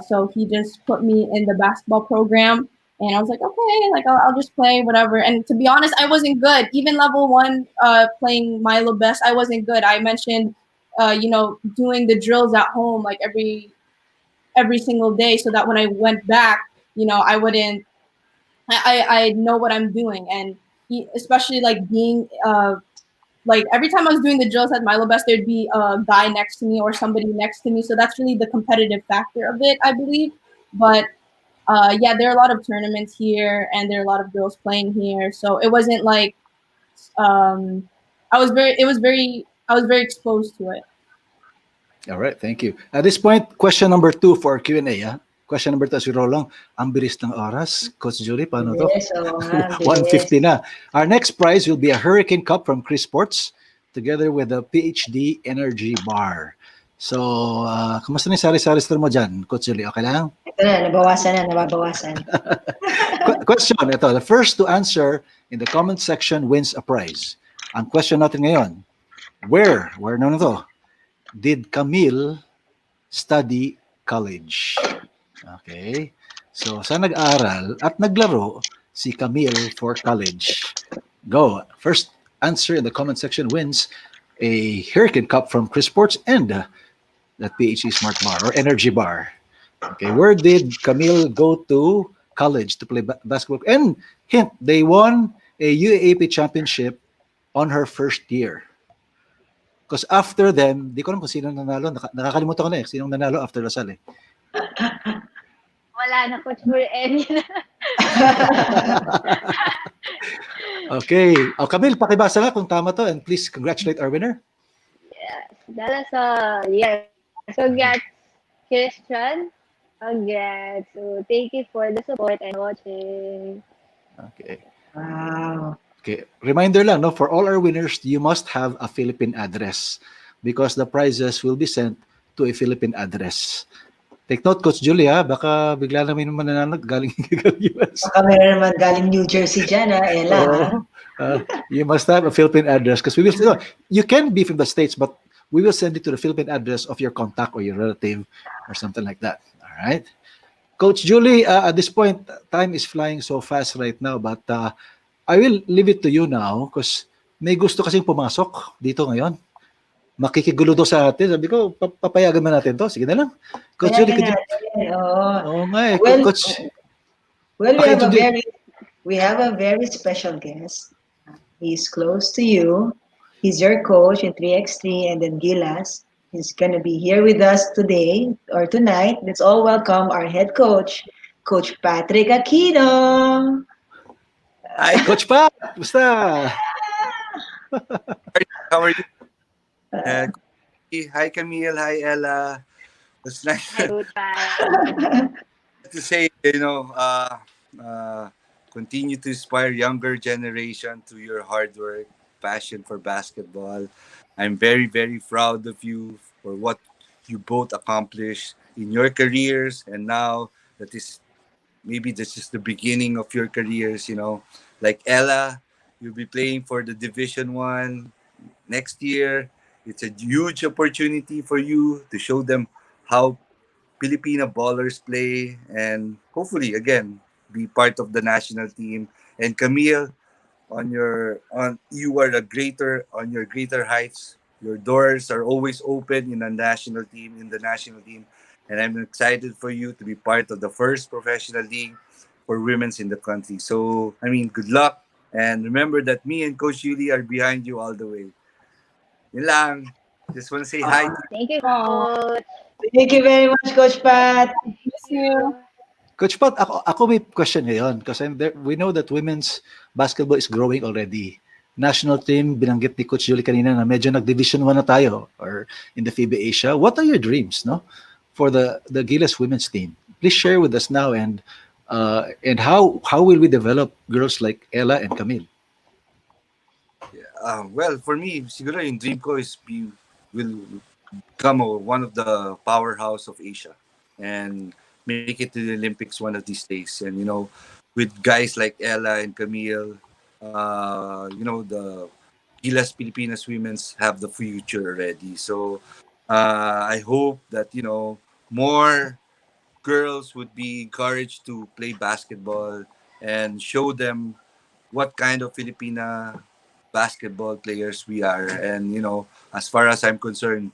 [SPEAKER 12] So he just put me in the basketball program, and I was like, okay, like I'll just play whatever. And to be honest, I wasn't good. Even level one, playing Milo Best, I wasn't good. I mentioned, doing the drills at home like every single day, so that when I went back, I wouldn't. I know what I'm doing, and especially like being like every time I was doing the drills at Milo Best, there'd be a guy next to me or somebody next to me. So that's really the competitive factor of it, I believe. But yeah, there are a lot of tournaments here, and there are a lot of girls playing here. So it wasn't like I was very exposed to it.
[SPEAKER 10] All right, thank you. At this point, question number 2 for Q&A. Question number 2, si Rolong. Ang bilis ng oras. Coach Julie, paano to?
[SPEAKER 11] Yes, oo nga, bilis.
[SPEAKER 10] 150 na. Our next prize will be a Hurricane Cup from Chris Sports together with a PhD Energy Bar. So, kamusta na yung sari-sari store mo dyan, Coach Julie? Okay lang?
[SPEAKER 11] Ito na, nababawasan.
[SPEAKER 10] Question, ito. The first to answer in the comment section wins a prize. Ang question natin ngayon, where na to? Did Camille study college? Okay. So, saan nag-aral at naglaro si Camille for college? Go. First answer in the comment section wins a Hurricane Cup from Chris Sports and that PhD Smart Bar or Energy Bar. Okay. Where did Camille go to college to play basketball? And hint, they won a UAAP championship on her first year. Because after them, di ko alam kung sino nanalo. Nakakalimutan ko na sinong nanalo after Lasal
[SPEAKER 13] Wala na, Coach Any.
[SPEAKER 10] Okay. Camille, pakibasa nga kung tama to and please congratulate our winner.
[SPEAKER 13] Yes, that is yes. So congrats, Christian. Congrats. So thank you for the support and watching.
[SPEAKER 10] Okay.
[SPEAKER 11] Wow.
[SPEAKER 10] Okay, reminder lang, no, for all our winners, you must have a Philippine address because the prizes will be sent to a Philippine address. Take note, Coach Julia, baka bigla namin mananalo galing US.
[SPEAKER 11] Baka meron naman galing New Jersey dyan, Ella.
[SPEAKER 10] You must have a Philippine address because we will. No, you can be from the States, but we will send it to the Philippine address of your contact or your relative or something like that. All right, Coach Julie. At this point, time is flying so fast right now, but I will leave it to you now because may gusto kasing pumasok dito ngayon. Makikigulo daw sa atin. Sabi ko, papayagan man natin to. Sige na lang. Coach Julie, could you... Oo nga eh.
[SPEAKER 11] Well,
[SPEAKER 10] Coach...
[SPEAKER 11] Well, we have a very special guest. He's close to you. He's your coach in 3x3 and then Gilas. He's going to be here with us today or tonight. Let's all welcome our head coach, Coach Patrick Aquino.
[SPEAKER 10] Hi, Coach Pat. Basta.
[SPEAKER 4] How are you? Hi, Camille. Hi, Ella. It's nice to say, continue to inspire younger generation to your hard work, passion for basketball. I'm very, very proud of you for what you both accomplished in your careers, and now that is maybe this is the beginning of your careers. Like Ella, you'll be playing for the Division 1 next year. It's a huge opportunity for you to show them how Filipino ballers play and hopefully again be part of the national team. And Camille, you are on your greater heights. Your doors are always open in the national team, and I'm excited for you to be part of the first professional league for women's in the country. So, good luck, and remember that me and Coach Yuli are behind you all the way. Yun lang. Just want to say hi.
[SPEAKER 13] Thank you, Coach.
[SPEAKER 11] Thank you very much, Coach Pat.
[SPEAKER 12] Thank you.
[SPEAKER 10] Coach Pat, ako may question ngayon kasi we know that women's basketball is growing already. National team, binanggit ni Coach Julie kanina na medyo nag-Division 1 na tayo or in the FIBA Asia. What are your dreams, no, for the Gilas women's team? Please share with us now and how will we develop girls like Ella and Camille?
[SPEAKER 4] Well, for me, siguro yung dream ko is will become one of the powerhouse of Asia and make it to the Olympics one of these days. And with guys like Ella and Camille, the Gilas Pilipinas women's have the future already. So I hope that more girls would be encouraged to play basketball and show them what kind of Filipina basketball players we are. And as far as I'm concerned,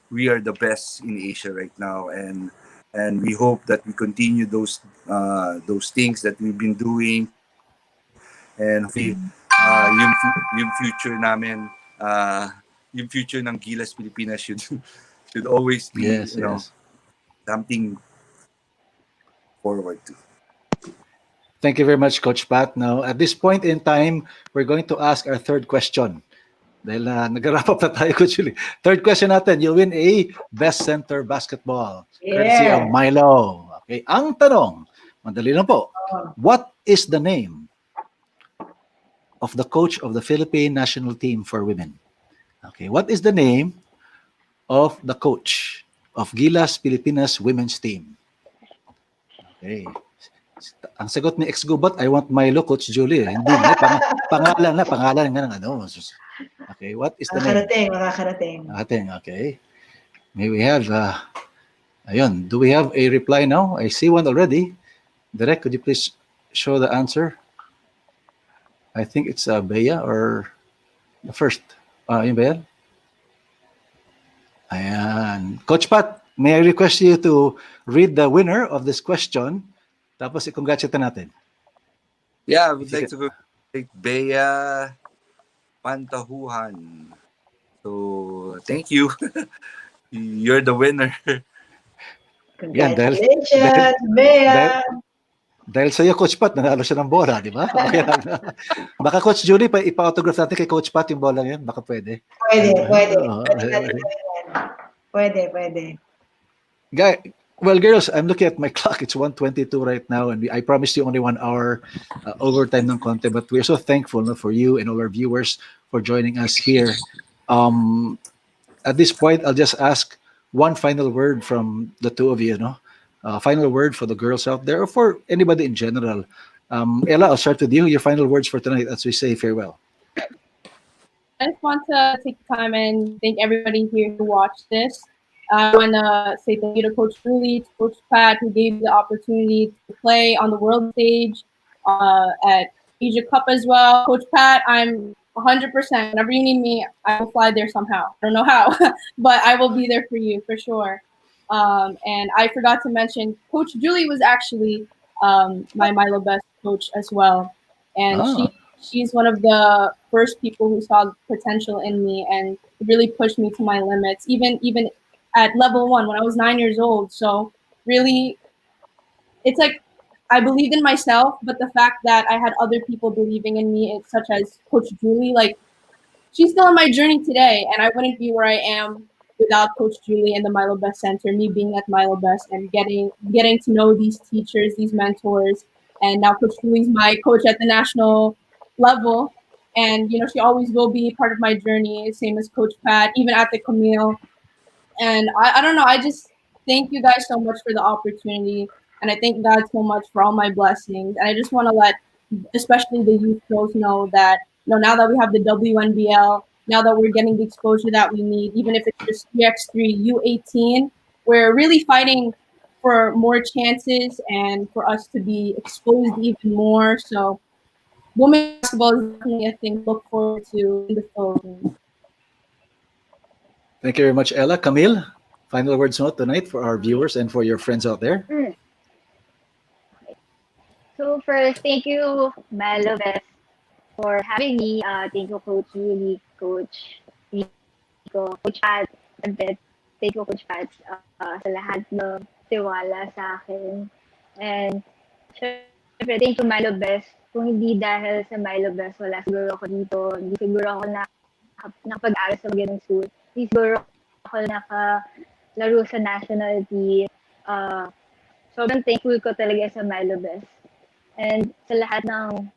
[SPEAKER 4] we are the best in Asia right now, and we hope that we continue those things that we've been doing, and hopefully yung future namin, yung future ng Gilas Pilipinas should should always be
[SPEAKER 10] Yes, yes.
[SPEAKER 4] something forward to.
[SPEAKER 10] Thank you very much, Coach Pat. Now, at this point in time, we're going to ask our third question. Dahil nag-wrap up na tayo, Coach Julie. Third question natin, you'll win a Best Center Basketball, courtesy of
[SPEAKER 11] Yeah.
[SPEAKER 10] Milo. Okay, ang tanong, madali lang po. What is the name of the coach of the Philippine national team for women? Okay, what is the name of the coach of Gilas Pilipinas women's team? Okay. Ang sagot ni ex-gubat, I want Milo, Coach Julie. Hindi na, pangalan nga ng ano. Okay, what is the name? Makakarating, okay. May we have, ayun, do we have a reply now? I see one already. Direk, could you please show the answer? I think it's Bea or the first. Yun ba yan? Ayan. Coach Pat, may I request you to read the winner of this question, tapos i-congratulate natin.
[SPEAKER 4] Yeah, I would like to congratulate Bea Pantahuhan. So, thank you. You're the winner.
[SPEAKER 11] Congratulations, Bea!
[SPEAKER 10] Dahil sa'yo, Coach Pat, nanalo siya ng bola, di ba? Okay lang. Baka Coach Julie, ipa-autograph natin kay Coach Pat yung bola yun. Baka pwede.
[SPEAKER 11] Pwede.
[SPEAKER 10] Well, girls, I'm looking at my clock. It's 1:22 right now, and I promised you only 1 hour overtime ng konti, but we're so thankful for you and all our viewers for joining us here. At this point, I'll just ask one final word from the two of you, final word for the girls out there, or for anybody in general. Ella, I'll start with you. Your final words for tonight as we say farewell.
[SPEAKER 12] I just want to take the time and thank everybody here who watched this. I want to say thank you to Coach Julie, to Coach Pat, who gave me the opportunity to play on the world stage, at Asia Cup as well. Coach Pat, I'm 100%. Whenever you need me, I will fly there somehow. I don't know how, but I will be there for you for sure. And I forgot to mention, Coach Julie was actually my Milo Best coach as well. And she's one of the first people who saw potential in me and really pushed me to my limits, even at level 1 when I was 9 years old. So really, it's like I believed in myself, but the fact that I had other people believing in me, such as Coach Julie, like she's still on my journey today, and I wouldn't be where I am without Coach Julie and the Milo Best Center, me being at Milo Best and getting to know these teachers, these mentors, and now Coach Julie's my coach at the national level. And she always will be part of my journey, same as Coach Pat, even at the Camille. And I don't know, I just thank you guys so much for the opportunity. And I thank God so much for all my blessings. And I just want to let, especially the youth pros, know that now that we have the WNBL, now that we're getting the exposure that we need, even if it's just 3x3, U18, we're really fighting for more chances and for us to be exposed even more. So women's basketball is definitely a thing to look forward to in the Philippines.
[SPEAKER 10] Thank you very much, Ella. Camille, final words tonight for our viewers and for your friends out there.
[SPEAKER 13] So first, thank you, Milo Best, for having me. Thank you, Coach Julie, Coach Rico, Coach Pat, and thank you, Coach Pat, sa lahat ng tiwala sa akin. And syempre, thank you, Milo Best. Kung hindi dahil sa Milo Best, wala siguro ako dito. Hindi siguro ako nakapag-aral sa magandang school. Hindi siguro ako nakalaro sa national team. Sobrang thankful ko talaga sa Milo Best. And sa lahat ng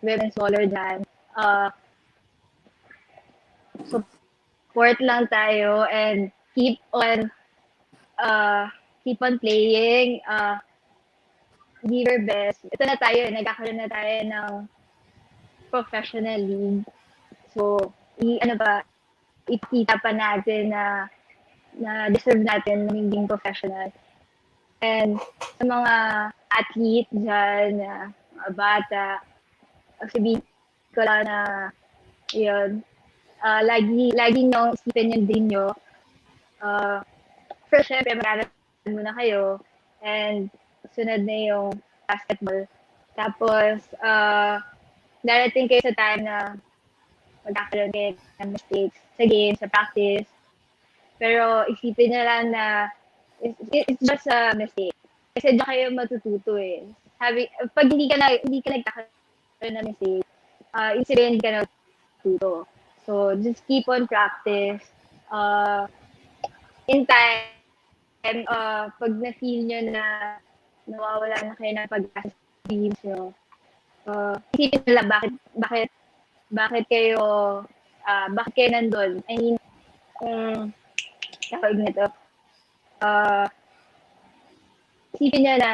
[SPEAKER 13] women's baller dyan, support lang tayo and keep on playing, give your best. Ito na tayo, nagkakaroon na tayo ng professional league. So, ipakita pa natin na na deserve natin na maging professional. And sa mga athlete dyan, mga bata, sabihin ko lang na, yun, lagi nyo isipin yung dream nyo. First, syempre, mag-aral muna kayo. And sunod na yung basketball. Tapos, darating kayo sa time na magkakaroon kayo ng mistakes sa game, sa practice. Pero isipin na lang na it's just a mistake. Kasi diyan kayo matututo eh. Pag hindi ka nagkakaroon ng mistake, hindi ka na matututo. So, just keep on practice. In time, pag na-feel nyo na nawawala na kayo ng pag-asa sa dreams nyo, isipin nila bakit kayo nandun. I mean, tawag nito, isipin nyo na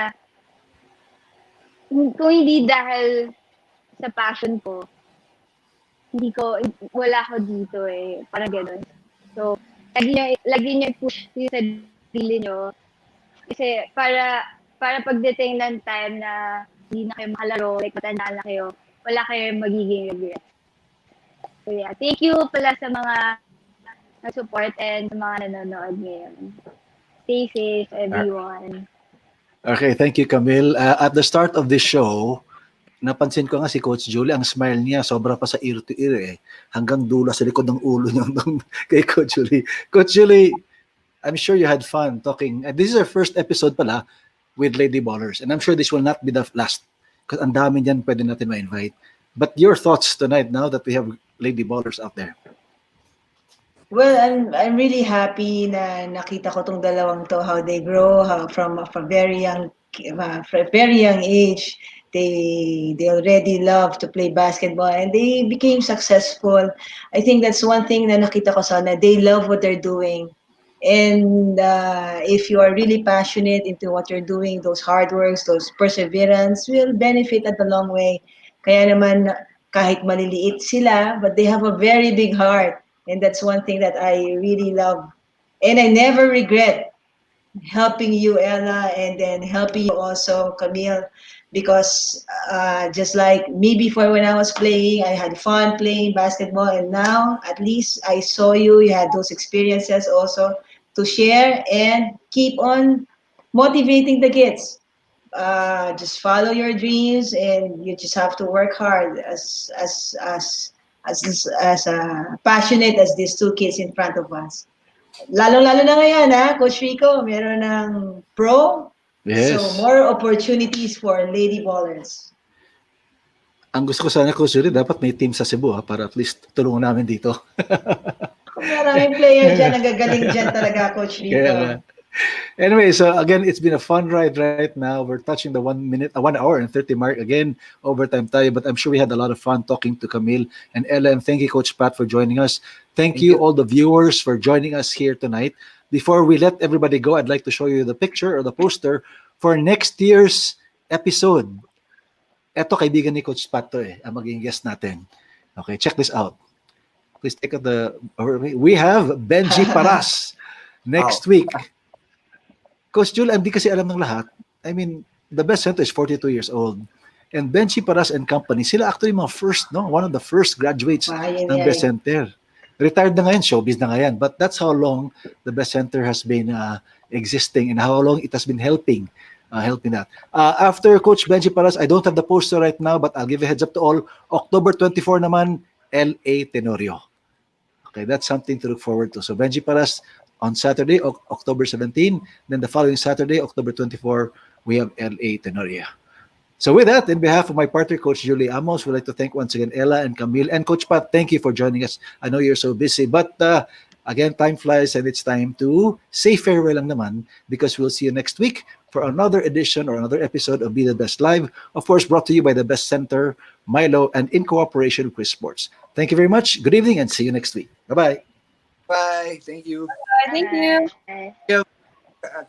[SPEAKER 13] kung hindi dahil sa passion ko, wala ako dito eh, parang gano'n. So, lagi nyo push yung sarili nyo kasi para pagdating ng time na hindi na kayo makalaro, like matanda na kayo, wala kayong magiging regret. So yeah, thank you pala sa mga nag-support and sa mga nanonood ngayon. Stay safe, everyone.
[SPEAKER 10] Okay, thank you, Camille. At the start of this show, napansin ko nga si Coach Julie, ang smile niya sobra pa sa ear to ear eh. Hanggang dulo sa likod ng ulo niya kay Coach Julie. Coach Julie, I'm sure you had fun talking. This is our first episode pala with Lady Ballers. And I'm sure this will not be the last. Because ang dami dyan pwede natin ma-invite. But your thoughts tonight now that we have Lady Ballers out there?
[SPEAKER 11] Well, I'm really happy na nakita ko tong dalawang to, how they grow, how from a very young age, they already love to play basketball and they became successful. I think that's one thing na nakita ko sana, they love what they're doing. And if you are really passionate into what you're doing, those hard works, those perseverance will benefit at the long way. Kaya naman kahit maliliit sila, but they have a very big heart. And that's one thing that I really love. And I never regret helping you, Ella, and then helping you also, Camille, because just like me before when I was playing, I had fun playing basketball. And now, at least I saw you had those experiences also to share and keep on motivating the kids. Just follow your dreams and you just have to work hard as passionate as these two kids in front of us. Lalo-lalo na ngayon, Coach Rico, meron ng pro.
[SPEAKER 10] Yes.
[SPEAKER 11] So, more opportunities for Lady Ballers.
[SPEAKER 10] Ang gusto ko sana, Coach Julie, dapat may team sa Cebu para at least tulungan namin dito.
[SPEAKER 11] Maraming player dyan, nagagaling dyan talaga, Coach Rico.
[SPEAKER 10] Anyway, so again, it's been a fun ride right now. We're touching the 1 hour and 30 mark again, overtime tayo, but I'm sure we had a lot of fun talking to Camille and Ella, and thank you, Coach Pat, for joining us. Thank you, all the viewers, for joining us here tonight. Before we let everybody go, I'd like to show you the picture or the poster for next year's episode. Eto, kaibigan ni Coach Pat to ang maging guest natin. Okay, check this out. Please take out we have Benji Paras next week. Coach Jul, hindi kasi alam ng lahat. I mean, the best center is 42 years old. And Benji Paras and company, sila actually mga one of the first graduates ng best center. Retired na ngayon, showbiz na ngayon. But that's how long the best center has been existing and how long it has been helping that. After Coach Benji Paras, I don't have the poster right now, but I'll give a heads up to all. October 24 naman, L.A. Tenorio. Okay, that's something to look forward to. So Benji Paras, on Saturday, October 17. Then the following Saturday, October 24, we have L.A. Tenoria. So with that, in behalf of my partner, Coach Julie Amos, we'd like to thank once again Ella and Camille. And Coach Pat, thank you for joining us. I know you're so busy. But again, time flies and it's time to say farewell lang naman because we'll see you next week for another edition or another episode of Be The Best Live. Of course, brought to you by the Best Center, Milo, and in cooperation with Chris Sports. Thank you very much. Good evening and see you next week. Bye-bye.
[SPEAKER 4] Bye. Thank you.
[SPEAKER 12] Thank you.
[SPEAKER 13] Bye.
[SPEAKER 4] Yeah.